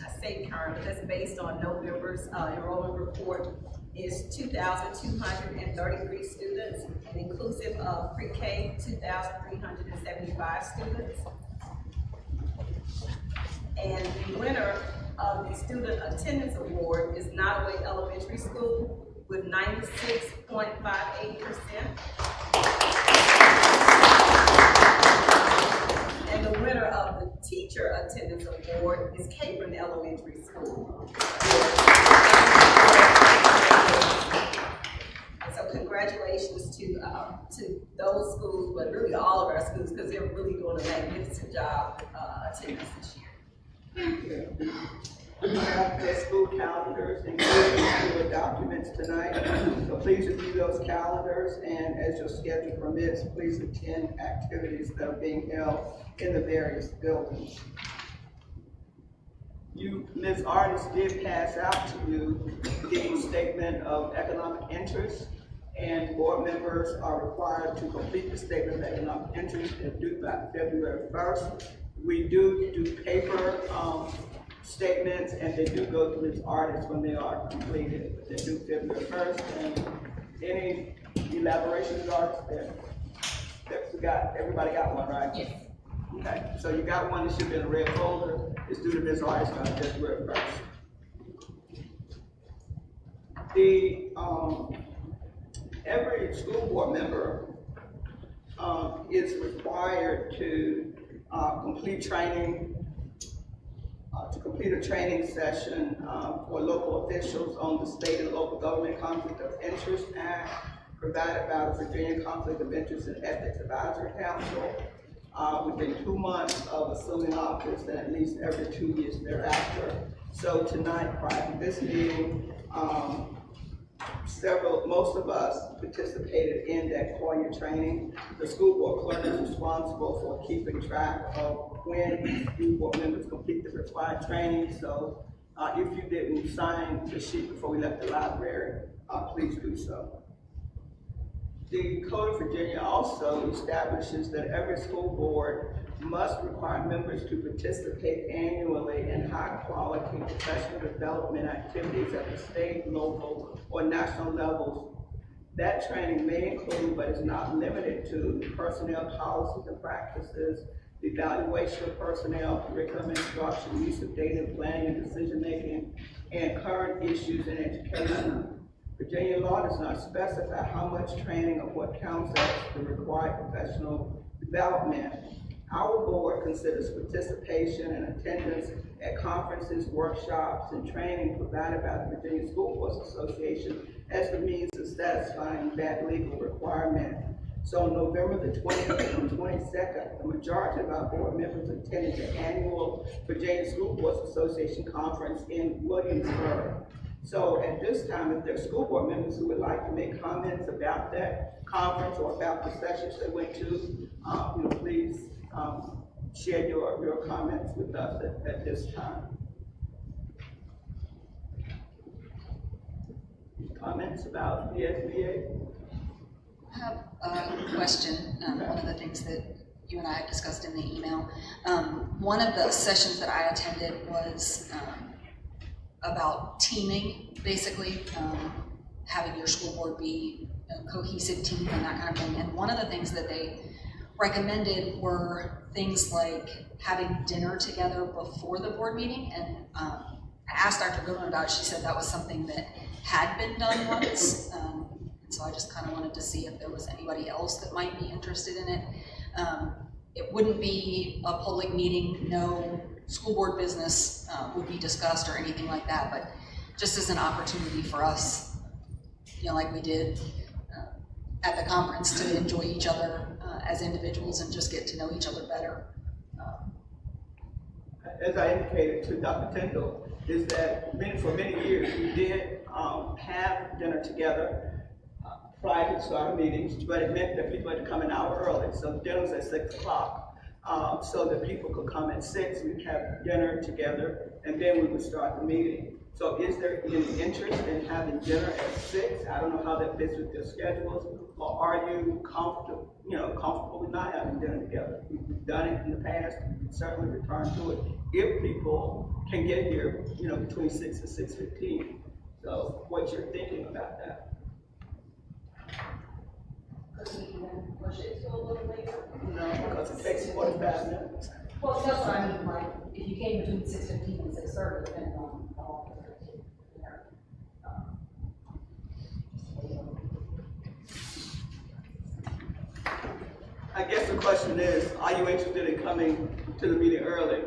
I say current, but that's based on November's enrollment report, is 2,233 students, and inclusive of pre-K, 2,375 students. And the winner of the Student Attendance Award is Nottoway Elementary School with 96.58%. And the winner of the Teacher Attendance Award is Capron Elementary School. So congratulations to those schools, but really all of our schools, because they're really doing a magnificent job with attendance this year. We have the school calendars and your documents tonight. So please review those calendars, and as your schedule permits, please attend activities that are being held in the various buildings. Ms. Artist did pass out to you the statement of economic interest, and board members are required to complete the statement of economic interest and due by February 1st. We do paper statements, and they do go to Ms. Artist when they are completed. They do February 1st. And any elaborations, Artist? Everybody got one, right? Yes. Okay, so you got one that should be in a red folder. It's due to Ms. Artist by February 1st. Every school board member is required to complete a training session for local officials on the State and Local Government Conflict of Interest Act, provided by the Virginia Conflict of Interest and Ethics Advisory Council, within 2 months of assuming office, and at least every 2 years thereafter. So tonight, prior to this meeting, most of us participated in that COIA training. The school board clerk is responsible for keeping track of when school board members complete the required training. So if you didn't sign the sheet before we left the library, please do so. The Code of Virginia also establishes that every school board must require members to participate annually in high-quality professional development activities at the state, local, or national levels. That training may include, but is not limited to, personnel policies and practices, the evaluation of personnel, curriculum instruction, use of data, planning and decision-making, and current issues in education. Virginia law does not specify how much training or what counts as the required professional development. Our board considers participation and attendance at conferences, workshops, and training provided by the Virginia School Boards Association as the means of satisfying that legal requirement. So on November the 20th and 22nd, the majority of our board members attended the annual Virginia School Boards Association conference in Williamsburg. So at this time, if there are school board members who would like to make comments about that conference or about the sessions they went to, please share your comments with us at this time. Comments about the SBA? I have a question. One of the things that you and I had discussed in the email. One of the sessions that I attended was about teaming, basically, having your school board be a cohesive team and that kind of thing. And one of the things that they recommended were things like having dinner together before the board meeting. And I asked Dr. Goodwin about it. She said that was something that had been done once. And so I just kind of wanted to see if there was anybody else that might be interested in it. It wouldn't be a public meeting, no school board business would be discussed or anything like that, but just as an opportunity for us, you know, like we did at the conference, to enjoy each other as individuals and just get to know each other better. As I indicated to Dr. Tyndall, is that for many years we did have dinner together prior to the start of meetings, but it meant that people had to come an hour early. So dinner was at 6 o'clock, so that people could come at 6. We'd have dinner together, and then we would start the meeting. So is there any interest in having dinner at 6? I don't know how that fits with your schedules, or are you comfortable with not having dinner together? We've done it in the past. We can certainly return to it if people can get here, between 6 and 6:15. So what's your thinking about that? Push it to a little later? No, because it takes 45 minutes. Well, that's what I mean, like, if you came between 6:15 and 6:30, depending on how long it's going to take. I guess the question is, are you interested in coming to the meeting early,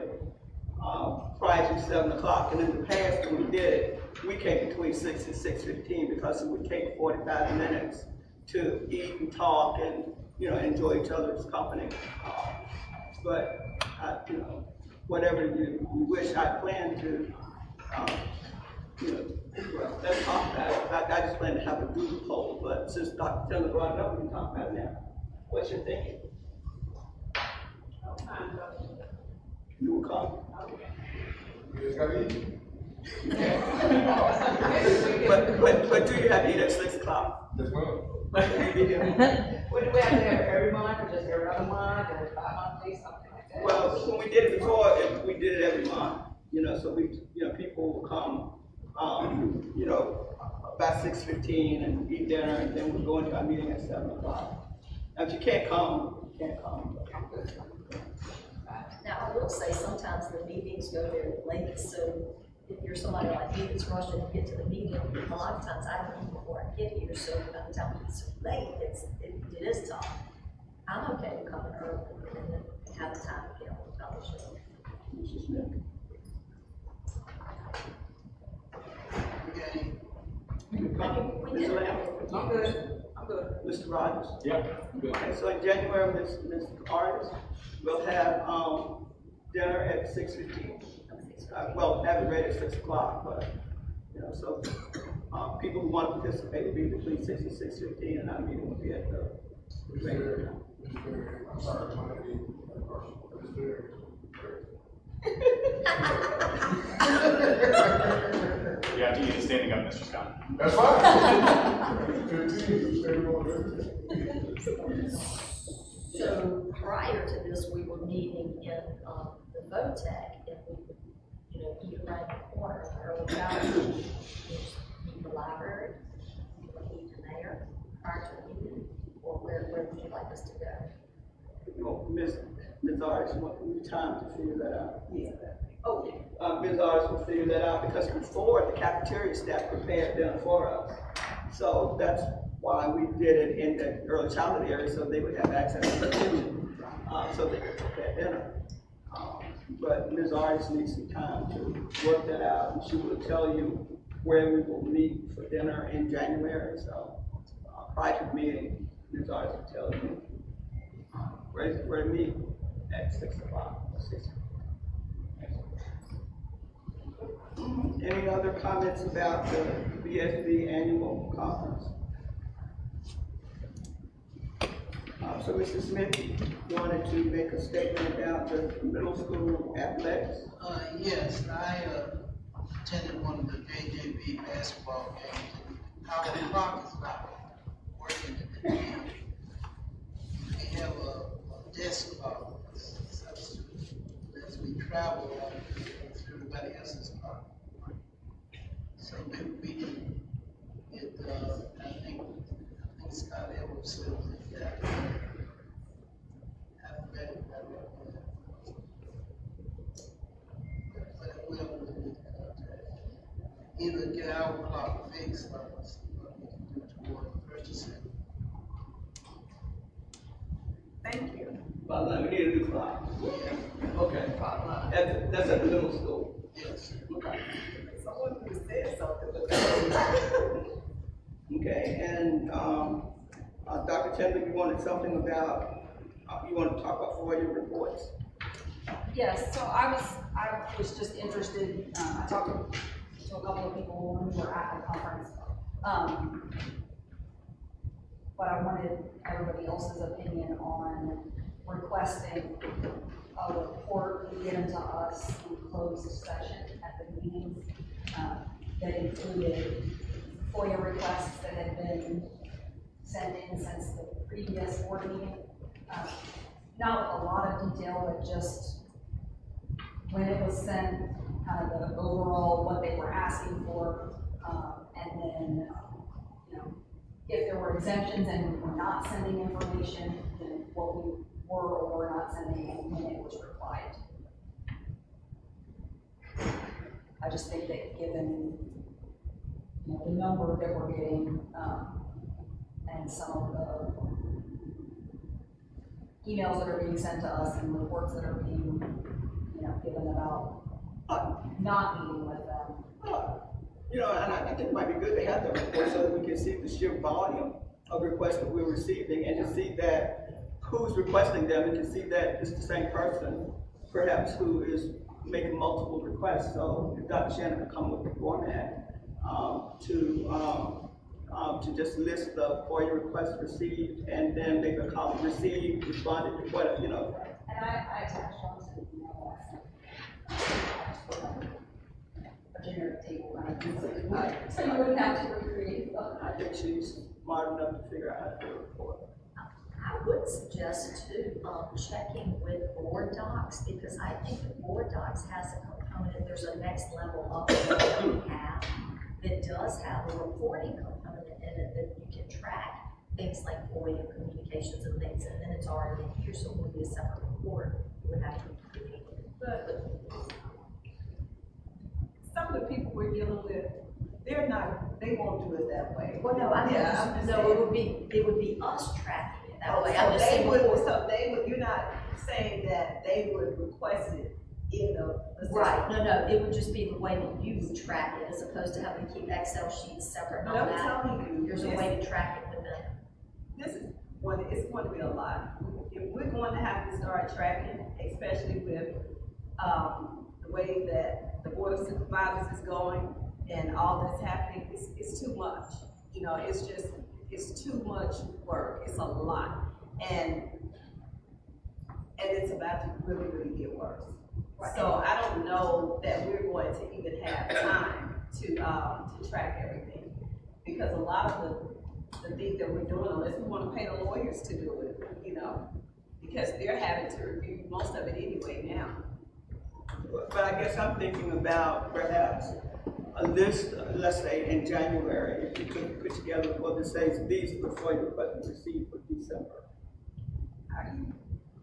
prior to 7 o'clock? And in the past, when we did it, we came between 6 and 6:15 because it would take 45 minutes to eat and talk and, enjoy each other's company. But, whatever you wish, I plan to, well, let's talk about it. I just plan to have a Google poll, but since Dr. Taylor brought it up, we can talk about it now. What's your thinking? You will come. But do you have to eat at 6 o'clock? Yes, ma'am. What do we have to have every month, or just every other month, or 5 months, something like that? Well, when we did it before, we did it every month. So people will come, about 6:15 and eat dinner, and then we'll go into our meeting at 7 o'clock. Now, if you can't come, you can't come. Now, I will say sometimes the meetings go very late, so if you're somebody like me that's rushing to get to the meeting, a lot of times I don't eat before I get here, so by the time it's late, it is tough. I'm okay with coming early and then have the time to get on the fellowship. Mrs. Smith? Ms. Lamb? I'm good. Mr. Rogers? Yeah, I'm good. Okay, so in January, Ms. Artis, we'll have dinner at 6:15. Well, have it ready at 6 o'clock, but, so people who want to participate will be between 6 and 6:15, and our meeting will be at the regular time. I'm sorry, You have to eat it standing up, Mr. Scott. That's fine. 15. So prior to this, we were meeting in the VOTEC, and we would, eat around the corner of the early childhood. In the library, we would eat in there prior to the meeting, or where would you like us to go? Ms. Artis, we need time to figure that out. Yeah. Okay. Ms. Artis will figure that out because before the cafeteria staff prepared dinner for us. So that's why we did it in the early childhood area, so they would have access to the kitchen, so they could prepare dinner. But Ms. Artis needs some time to work that out, and she will tell you where we will meet for dinner in January. So prior to the meeting, Ms. Artis will tell you where to meet at 6 o'clock. Any other comments about the BSB annual conference? So Mr. Smith, you wanted to make a statement about the middle school athletics? Yes, I attended one of the JJB basketball games. Our clock is not working at the gym. We have a desk substitute as we travel through everybody else's car. the hour clock fixed, what we can do toward purchasing. Thank you. Bottom line, we need a new clock. Okay. That's at the middle school. Yes. Okay. Someone who said something. Okay, and, Dr. Chandler, you wanted something about, you want to talk about FOIA reports? Yes, so I was just interested, I talked to a couple of people who were at the conference. But I wanted everybody else's opinion on requesting a report given to us in closed session at the meetings, that included FOIA requests that had been sent in since the previous board meeting. Not with a lot of detail, but just when it was sent, kind of the overall, what they were asking for, and then, you know, if there were exemptions and we were not sending information, then what we were or were not sending and when it was replied. I just think that given, you know, the number that we're getting, and some of the emails that are being sent to us and reports that are being, you know, given about not meeting with them. You know, and I think it might be good to have that report so that we can see the sheer volume of requests that we're receiving and to see that who's requesting them and to see that it's the same person, perhaps, who is making multiple requests. So if Dr. Shannon could come with the format to just list the FOIA requests received and then maybe a column received, responded to what, you know. And I attached on to the email a generic table, so you wouldn't have to recreate. I think she's smart enough to figure out how to do a report. I would suggest too, checking with board docs, because I think that board docs has a component, there's a next level up that we have that does have a reporting component in it that you can track things like FOIA communications and things, and then it's already in here, so it would be a separate report. You would have to create it. But some of the people we're dealing with, they won't do it that way. Well, no, I Yeah, mean, no, it would be us tracking it that way. So I'm just saying before. so they would, you're not saying that they would request it in the system. Right, no, it would just be the way that you would track it, as opposed to having to keep Excel sheets separate and all But I'm that. telling you, There's a way to track it with them. This is it's going to be a lot. If we're going to have to start tracking, especially with the way that the Board of Supervisors is going and all that's happening, it's too much. You know, it's too much work. It's a lot. And it's about to really, really get worse. Right. So I don't know that we're going to even have time to track everything, because a lot of the things that we're doing, unless we want to pay the lawyers to do it, you know, because they're having to review most of it anyway now. But I guess I'm thinking about perhaps a list, let's say in January, if you could put together what it says, these are the FOIA requests received for December.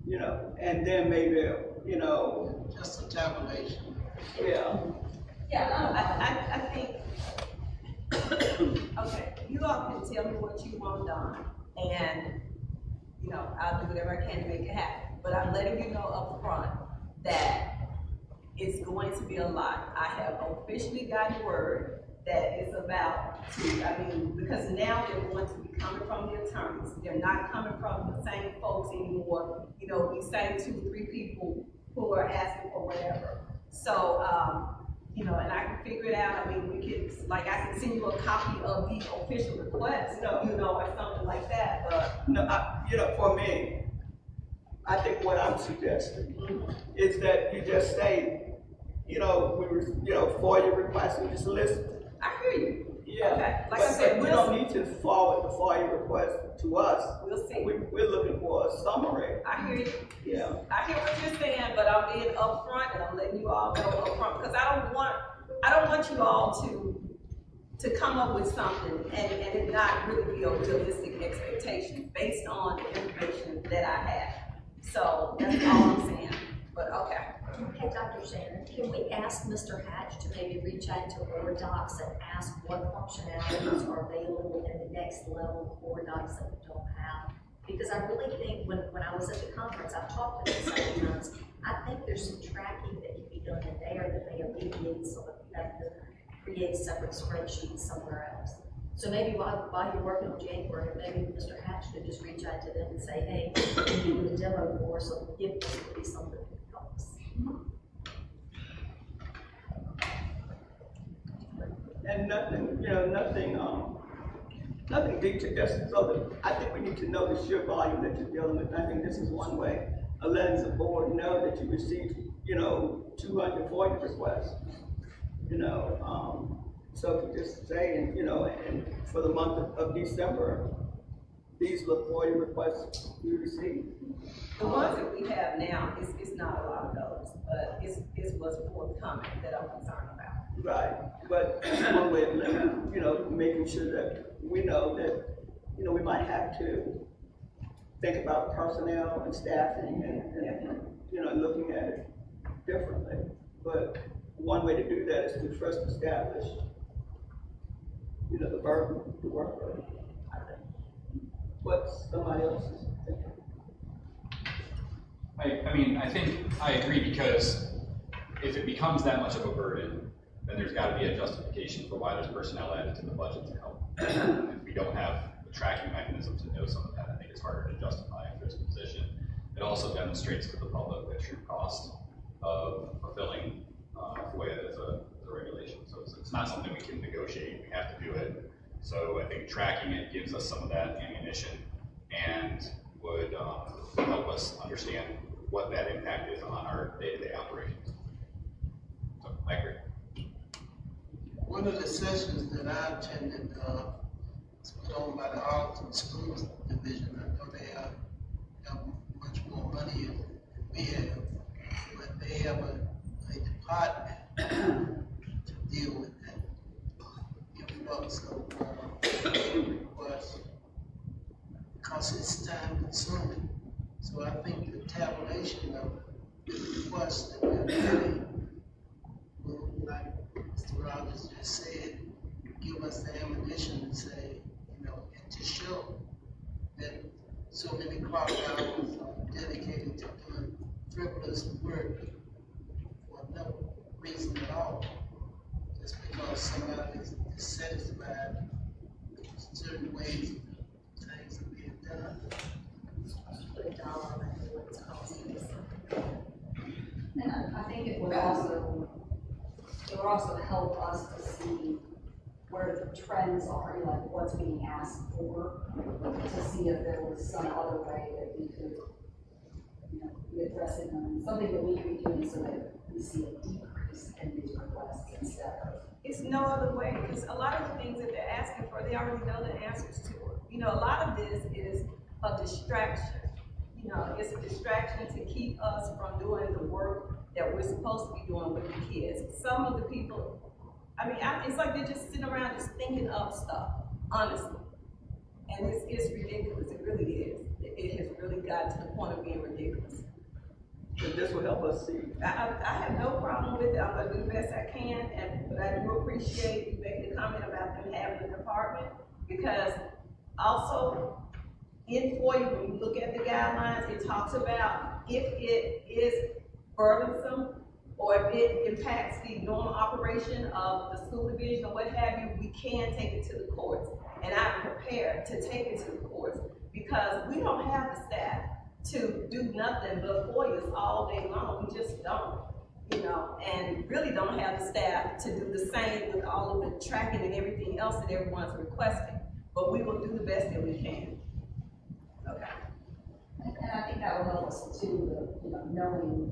You know, and then maybe, you know. Just a tabulation. Yeah. Yeah, I think, okay, you all can tell me what you want done, and, you know, I'll do whatever I can to make it happen. But I'm letting you know up front that it's going to be a lot. I have officially gotten word that it's about to, because now they're going to be coming from the attorneys. They're not coming from the same folks anymore. You know, we say 2 or 3 people who are asking for whatever. So, you know, and I can figure it out. I mean, we can, like, I can send you a copy of the official request, you know, or something like that, but. No, you know, for me, I think what I'm suggesting is that you just say, you know, FOIA requests, and just list. I hear you. Yeah. Okay. Like I said, we don't need to forward the FOIA request to us. We'll see. We're looking for a summary. I hear you. Yeah. I hear what you're saying, but I'm being upfront and I'm letting you all know upfront, because I don't want you all to come up with something and it not really be a realistic expectation based on the information that I have. So that's all I'm saying. But okay. Okay, Dr. Shannon, can we ask Mr. Hatch to maybe reach out to Board Docs and ask what functionalities are available in the next level of Board Docs that we don't have? Because I really think when I was at the conference, I've talked to them several times, I think there's some tracking that can be done in there that may alleviate some of you have to create separate spreadsheets somewhere else. So maybe while you're working on January, maybe Mr. Hatch could just reach out to them and say, hey, can you do a demo for us, so give this would be something that could help us. And nothing, nothing big to just so that I think we need to know the sheer volume that you're dealing with. I think this is one way of letting the board know that you received, 240 requests. So to just say, and for the month of December, these are the 40 requests we received. The ones that we have now, it's not a lot of those, but it's what's forthcoming that I'm concerned about. Right, but one way of living, making sure that we know that, we might have to think about personnel and staffing and looking at it differently. But one way to do that is to first establish, the burden, the work burden. What somebody else is thinking. I think I agree, because if it becomes that much of a burden, then there's got to be a justification for why there's personnel added to the budget to help. If we don't have the tracking mechanism to know some of that, I think it's harder to justify if there's a position. It also demonstrates to the public the true cost of fulfilling FOIA as a regulation. So it's not something we can negotiate. We have to do it. So I think tracking it gives us some of that ammunition and would help us understand what that impact is on our day-to-day operations. So I agree. One of the sessions that I attended was put on by the Arlington Schools Division. I know they have much more money than we have, but they have a department to deal with that influx of requests, because it's time consuming. So I think the tabulation of the requests that we're getting will, like Mr. Rogers just said, give us the ammunition to say, and to show that so many clock hours are dedicated to doing frivolous work for no reason at all, just because somebody is dissatisfied with certain ways things are being done. Put a dollar amount of what it's costing us. And I think it would also help us to see where the trends are, like what's being asked for, to see if there was some other way that we could, be addressing them, something that we could be doing so that we see a decrease in these requests instead of. It's no other way, because a lot of the things that they're asking for, they already know the answers to it. A lot of this is a distraction. It's a distraction to keep us from doing the work that we're supposed to be doing with the kids. Some of the people, it's like they're just sitting around just thinking of stuff, honestly. And it's ridiculous, it really is. It has really gotten to the point of being ridiculous. And this will help us see. I have no problem with it. I'm gonna do the best I can, but I do appreciate you making a comment about them having a department, because also in FOIA, when you look at the guidelines, it talks about if it is burdensome or if it impacts the normal operation of the school division or what have you, we can take it to the courts. And I'm prepared to take it to the courts, because we don't have the staff to do nothing but FOIAs all day long. We just don't, and really don't have the staff to do the same with all of the tracking and everything else that everyone's requesting. But we will do the best that we can. Okay. And I think that will help us too, knowing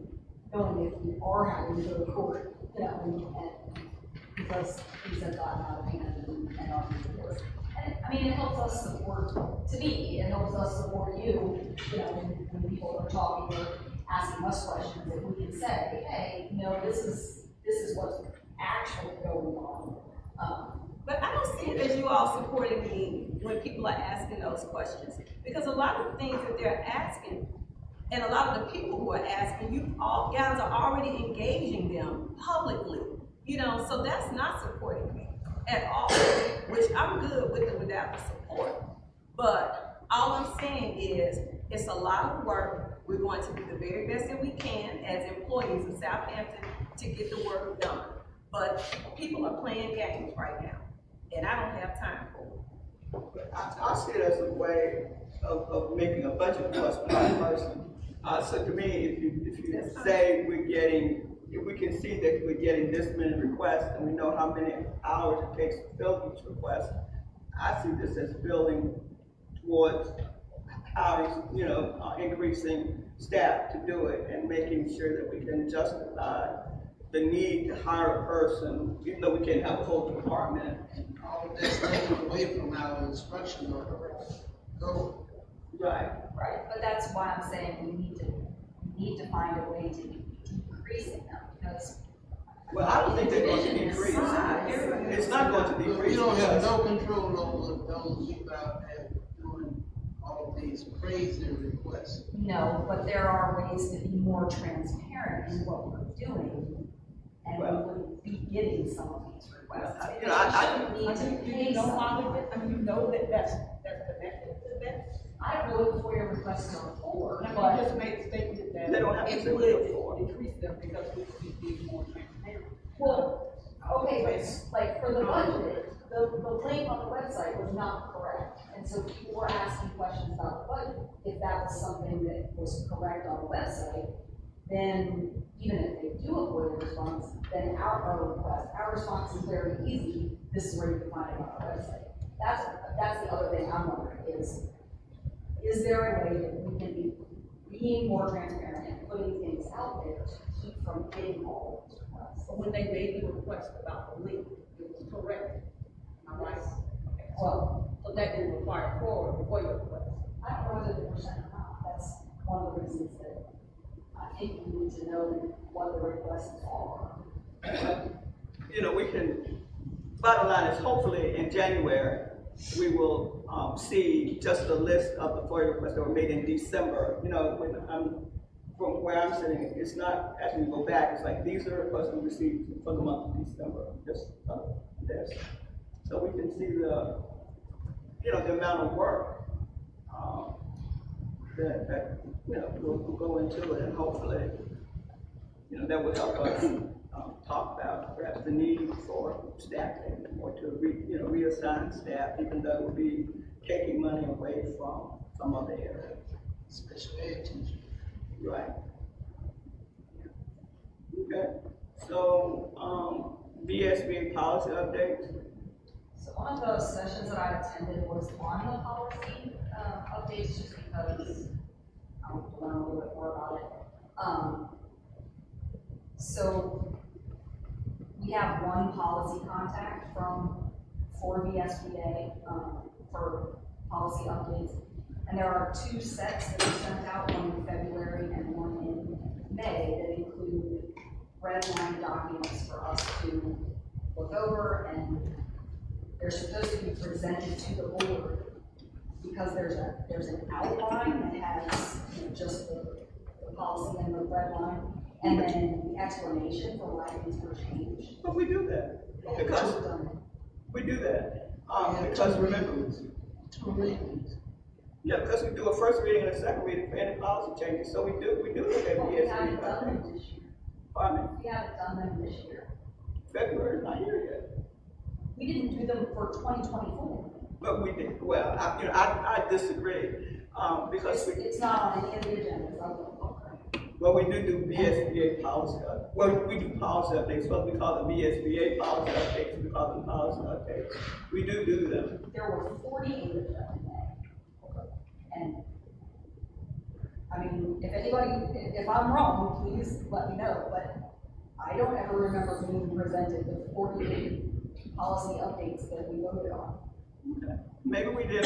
if we are having to go to court, and because things have gotten out of hand and are being forced. And it helps us support, to me, it helps us support you, when people are talking or asking us questions, that we can say, hey, this is what's actually going on. But I don't see it as you all supporting me when people are asking those questions, because a lot of the things that they're asking And a lot of the people who are asking, you all guys are already engaging them publicly, you know, so that's not supporting me at all, which I'm good with it without the support. But all I'm saying is, it's a lot of work. We're going to do the very best that we can as employees of Southampton to get the work done. But people are playing games right now, and I don't have time for it. I see it as a way of making a budget for us per person. So to me, if you say if we can see that we're getting this many requests and we know how many hours it takes to fill each request, I see this as building towards our, increasing staff to do it and making sure that we can justify the need to hire a person, even though we can't have a whole department. All of that's taken away from our instruction go. Right. Right, but that's why I'm saying we need to find a way to be decreasing them, because. Well, I don't think they're going to decrease. It's not going to decrease. We don't have no control over those people out there doing all of these crazy requests. No, but there are ways to be more transparent in what we're doing, and we wouldn't be getting some of these requests. You know that that's connected to that. I don't know what the FOIA requests are for, You but just made a statement that They don't have to it say would what decrease them because we would be more transparent. well, okay, but like for the budget, the link on the website was not correct, and so people were asking questions about the budget. If that was something that was correct on the website, then even if they do a FOIA response, then our response is very easy. This is where you can find it on our website. That's the other thing I'm wondering is there a way that we can be being more transparent and putting things out there to keep from getting all of those requests? But when they made the request about the link, it was correct. Am I right? Okay. Well, so that didn't require FOIA request. I don't know whether the percent or not. That's one of the reasons that I think we need to know what the requests are. We can, bottom line is hopefully in January, we will see just a list of the FOIA requests that were made in December. From where I'm sitting, it's not asking me to go back. It's like, these are requests we received for the month of December, just this. So we can see the amount of work that will go into it, and hopefully, that will help us talk about perhaps the need for staffing or to reassign staff, even though it would be taking money away from some other areas. Special ed teachers. Right. Okay. So, VSBA policy updates. So one of those sessions that I attended was on the policy updates, just because I want to learn a little bit more about it. So we have one policy contact for VSBA for policy updates, and there are two sets that are sent out, one in February and one in May, that include red line documents for us to look over, and they're supposed to be presented to the board because there's an outline that has just the policy and the red line, and then the explanation for why things were changed. But we do that because we do that because remember, yeah, because we do a first reading and a second reading for any policy changes. So we do look at We haven't done them this year. Pardon me? We haven't done them this year. February is not here yet. We didn't do them for 2024. But we did. Well, I disagree because it's not on any of the agendas. Well, we do VSBA policy. Well, we do policy updates. What we call the VSBA policy updates, we call them policy updates. We do them. There were 48 of them in May. And I mean, if I'm wrong, please let me know. But I don't ever remember being presented with 48 policy updates that we voted on. Okay. Maybe we did,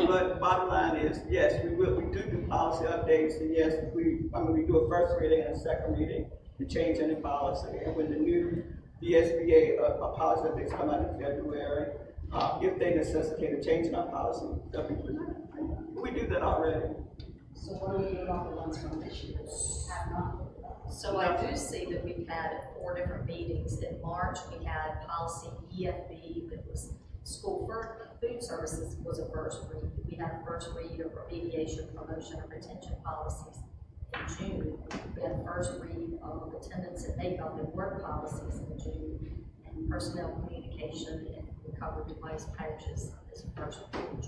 but bottom line is, yes, we do policy updates, and yes, we do a first reading and a second reading to change any policy. And when the new VSBA policy updates come out in February, if they necessitate a change in our policy, they'll be presented. We do that already. So what do we do about the ones from this year? Have not. So I do see that we've had 4 different meetings. In March, we had policy EFB, that was school food services was a first read. We had a first read of remediation, promotion, and retention policies. In June, we had a first read of attendance and makeup and work policies in June, and personnel communication and recovery device patches is a first read.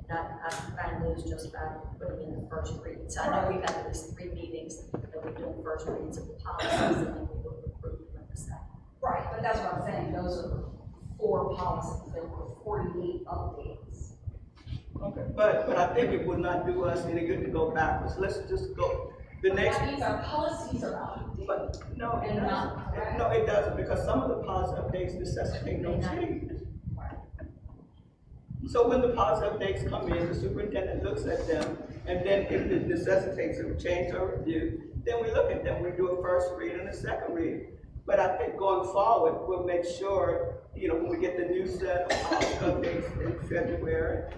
I found those just by putting in the first read. So I know we've had at least 3 meetings that we're doing first reads of the policies, and then we will approve them in the second. Right, but that's what I'm saying, those are 4 policies, there were 48 updates. Okay, but I think it would not do us any good to go backwards. Let's just go. The next. That means our policies are outdated. But no, it doesn't. No, it doesn't, because some of the policy updates necessitate no change. So when the policy updates come in, the superintendent looks at them, and then if it necessitates a change or review, then we look at them. We do a first read and a second read. But I think going forward, we'll make sure, when we get the new set of policy updates in February,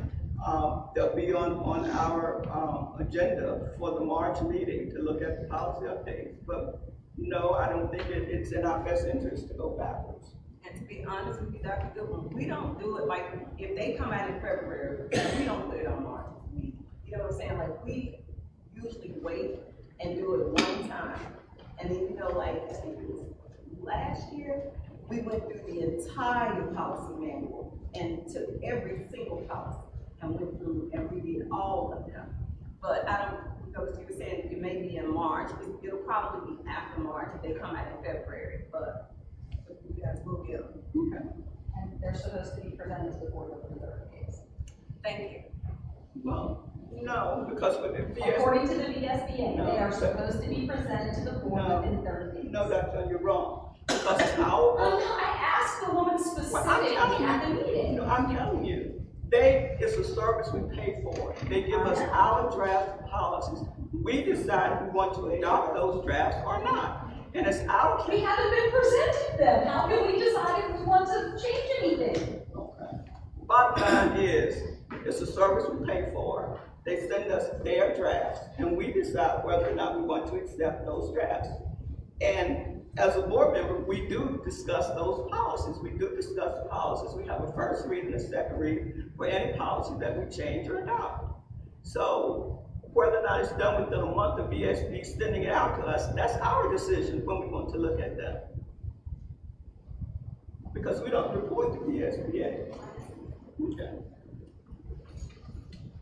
they'll be on our agenda for the March meeting to look at the policy updates. But no, I don't think it's in our best interest to go backwards. And to be honest with you, Dr. Goodwin, we don't do it like, if they come out in February, we don't put it on March. You know what I'm saying? Like, we usually wait and do it one time. And then, like, I think it was last year, we went through the entire policy manual and took every single policy and went through and we did all of them. But I don't, because you were saying it may be in March, it'll probably be after March if they come out in February, but you guys will get them. Okay. And they're supposed to be presented to the board within 30 days. Thank you. Well, no, because with the According to the VSBA, they are supposed to be presented to the board within 30 days. No, Dr., you're wrong. Because it's our. Oh, no, I asked the woman specifically at the meeting. No, I'm telling you, it's a service we pay for. They give us our draft policies. We decide if we want to adopt those drafts or not. And it's our. We haven't been presented them. How can we decide if we want to change anything? Okay. Bottom line is, it's a service we pay for. They send us their drafts, and we decide whether or not we want to accept those drafts. And as a board member, we do discuss those policies. We do discuss the policies. We have a first read and a second read for any policy that we change or adopt. So whether or not it's done within a month of VSB sending it out to us, that's our decision when we want to look at them. Because we don't report to VSBA. Okay.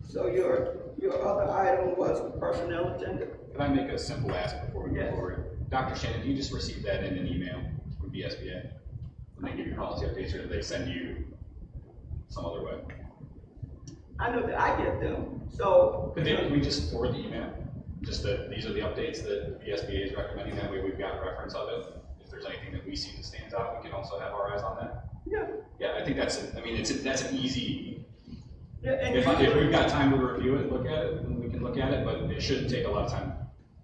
So your other item was the personnel agenda. Can I make a simple ask before we move forward? Dr. Shannon, do you just receive that in an email from VSBA when they give you policy updates, or do they send you some other way? I know that I get them, so. Could we just forward the email? Just that these are the updates that VSBA is recommending, that way we've got reference of it. If there's anything that we see that stands out, we can also have our eyes on that. Yeah. Yeah, I think that's an easy. Yeah, and if we've got time to review it, look at it, then we can look at it, but it shouldn't take a lot of time.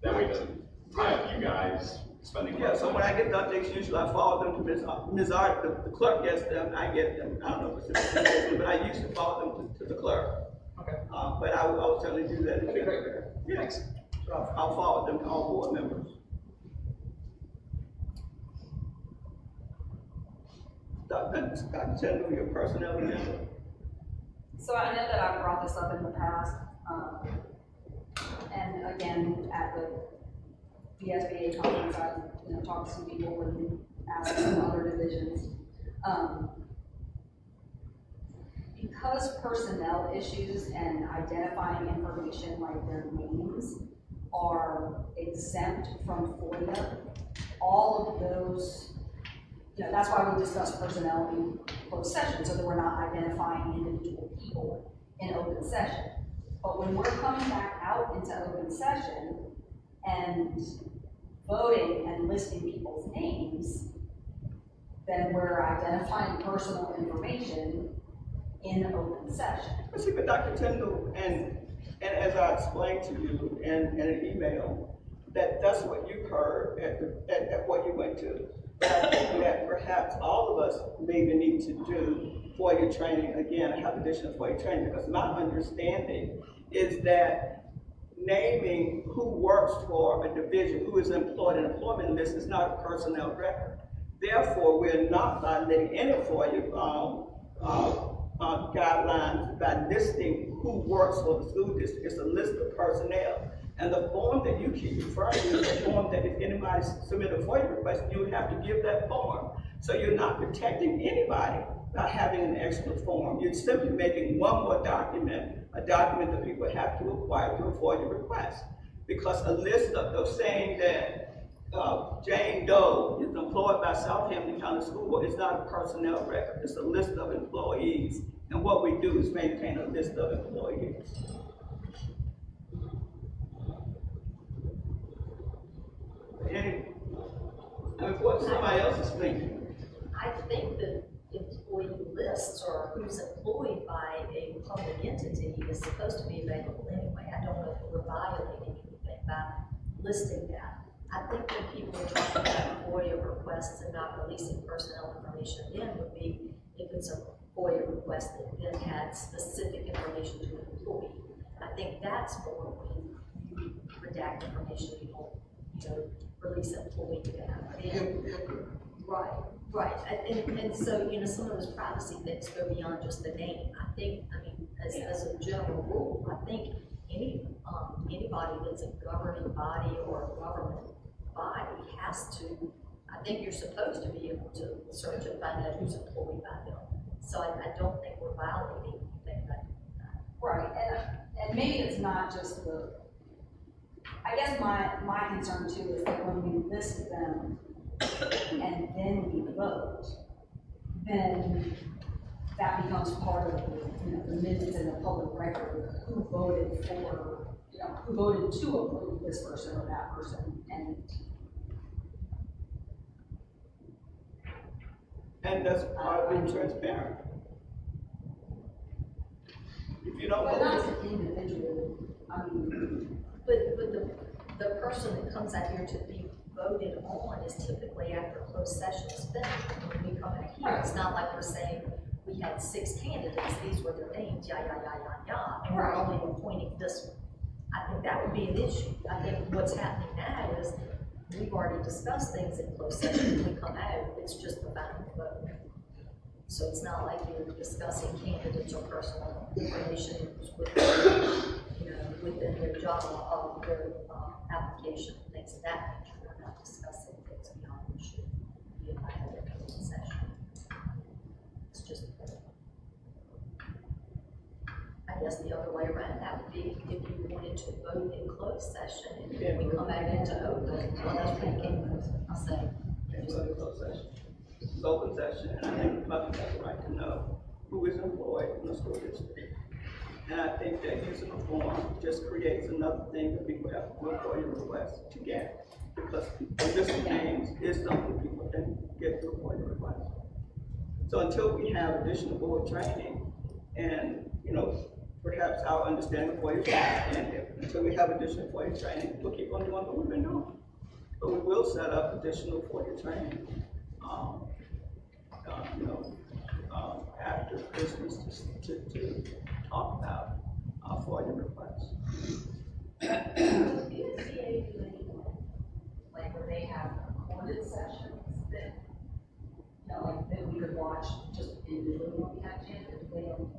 That way it doesn't tie up you guys spending a lot of time. So when I get the updates, usually I forward them to Ms. Art, the clerk gets them, I get them. I don't know if it's but I usually forward them to the clerk. Okay. But I will certainly do that. That'd be great. Yeah. Thanks. So I'll forward them to all board members. Dr. Tindall, your personnel agenda. So I know that I've brought this up in the past, and again, at the VSBA conference, I've talked to some people and asked some other divisions. Because personnel issues and identifying information like their names are exempt from FOIA, all of those, that's why we discuss personnel in closed session, so that we're not identifying individual people in open session. But when we're coming back out into open session and voting and listing people's names, then we're identifying personal information in open session. See, but Dr. Tindall, and as I explained to you in an email, that's what you heard at what you went to. That perhaps all of us maybe need to do FOIA training, again, I have additional FOIA training, because my understanding is that naming who works for a division, who is employed in an employment list is not a personnel record. Therefore, we're not violating any FOIA guidelines by listing who works for the school district. It's a list of personnel. And the form that you keep referring to is the form that if anybody submit a FOIA request, you would have to give that form. So you're not protecting anybody by having an extra form. You're simply making one more document, a document that people have to acquire through a FOIA request. Because a list of saying that Jane Doe is employed by Southampton County School Board is not a personnel record. It's a list of employees. And what we do is maintain a list of employees. What somebody else is thinking. I think that employee lists or who's employed by a public entity is supposed to be available anyway. I don't know if we're violating anything by listing that. I think when people are talking about FOIA requests and not releasing personnel information then would be if it's a FOIA request that then had specific information to an employee. I think that's more when you redact information you don't, release employee data. Right. And so, some of those privacy things go beyond just the name. I think, as a general rule, I think anybody that's a governing body or a government body has to, I think you're supposed to be able to search and find out who's employed by them. So I don't think we're violating anything by that. Right, and maybe it's not just I guess my concern too is that when we list them and then we vote, then that becomes part of the minutes and the public record, who voted for, who voted to approve this person or that person. And that's part of being transparent. If you don't vote. But not as an individual, But the person that comes out here to be voted on is typically after a closed session is finished. When we come out here, it's not like we're saying we had 6 candidates, these were their names, and we're only appointing this one. I think that would be an issue. I think what's happening now is we've already discussed things in closed session. When we come out, it's just the final vote. So it's not like you're discussing candidates or personal information within their job, their application, things of that nature. We're not discussing things beyond what should be invited in a closed session. It's just, I guess the other way around that would be if you wanted to vote in closed session and then we come back into open, well, that's pretty good. I'll say. It's a closed session. This is open session, and I think the public has the right to know who is employed in the school district. And I think that using a form just creates another thing that people have to look for your request to get. Because the list of names is something people can get through for your request. So until we have additional board training and, perhaps our understanding of FOIA training, and until we have additional FOIA training, we'll keep on doing what we've been doing. But we will set up additional FOIA training, after Christmas to talk about FOIA requests. Like where they have recorded sessions that, that we could watch just individually when we have chance if they don't.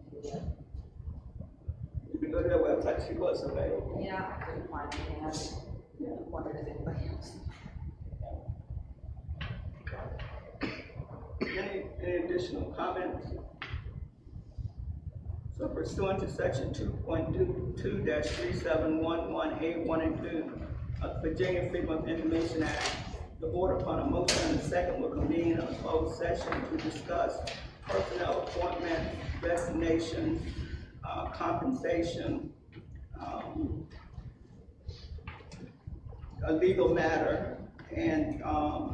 You can go to their website, see what's available. Yeah, I couldn't find anything else. Wondered if anybody else. Any additional comments? So pursuant to section 2.2-3711A1 and 2 of the Virginia Freedom of Information Act, the board upon a motion and a second will convene a closed session to discuss personnel appointments, resignations, compensation, a legal matter, and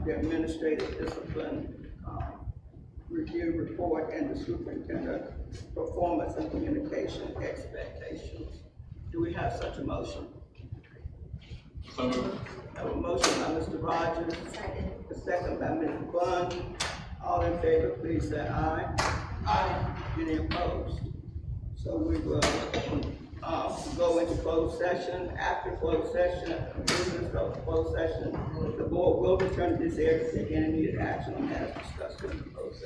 the administrative discipline review report and the superintendent performance and communication expectations. Do we have such a motion? So moved. I have a motion by Mr. Rogers, a second by Ms. Bunn. All in favor, please say aye. Aye. Any opposed? So we will go into closed session. After closed session, after conclusion of closed session, the board will return to this area to take any immediate action on matters discussed during the closed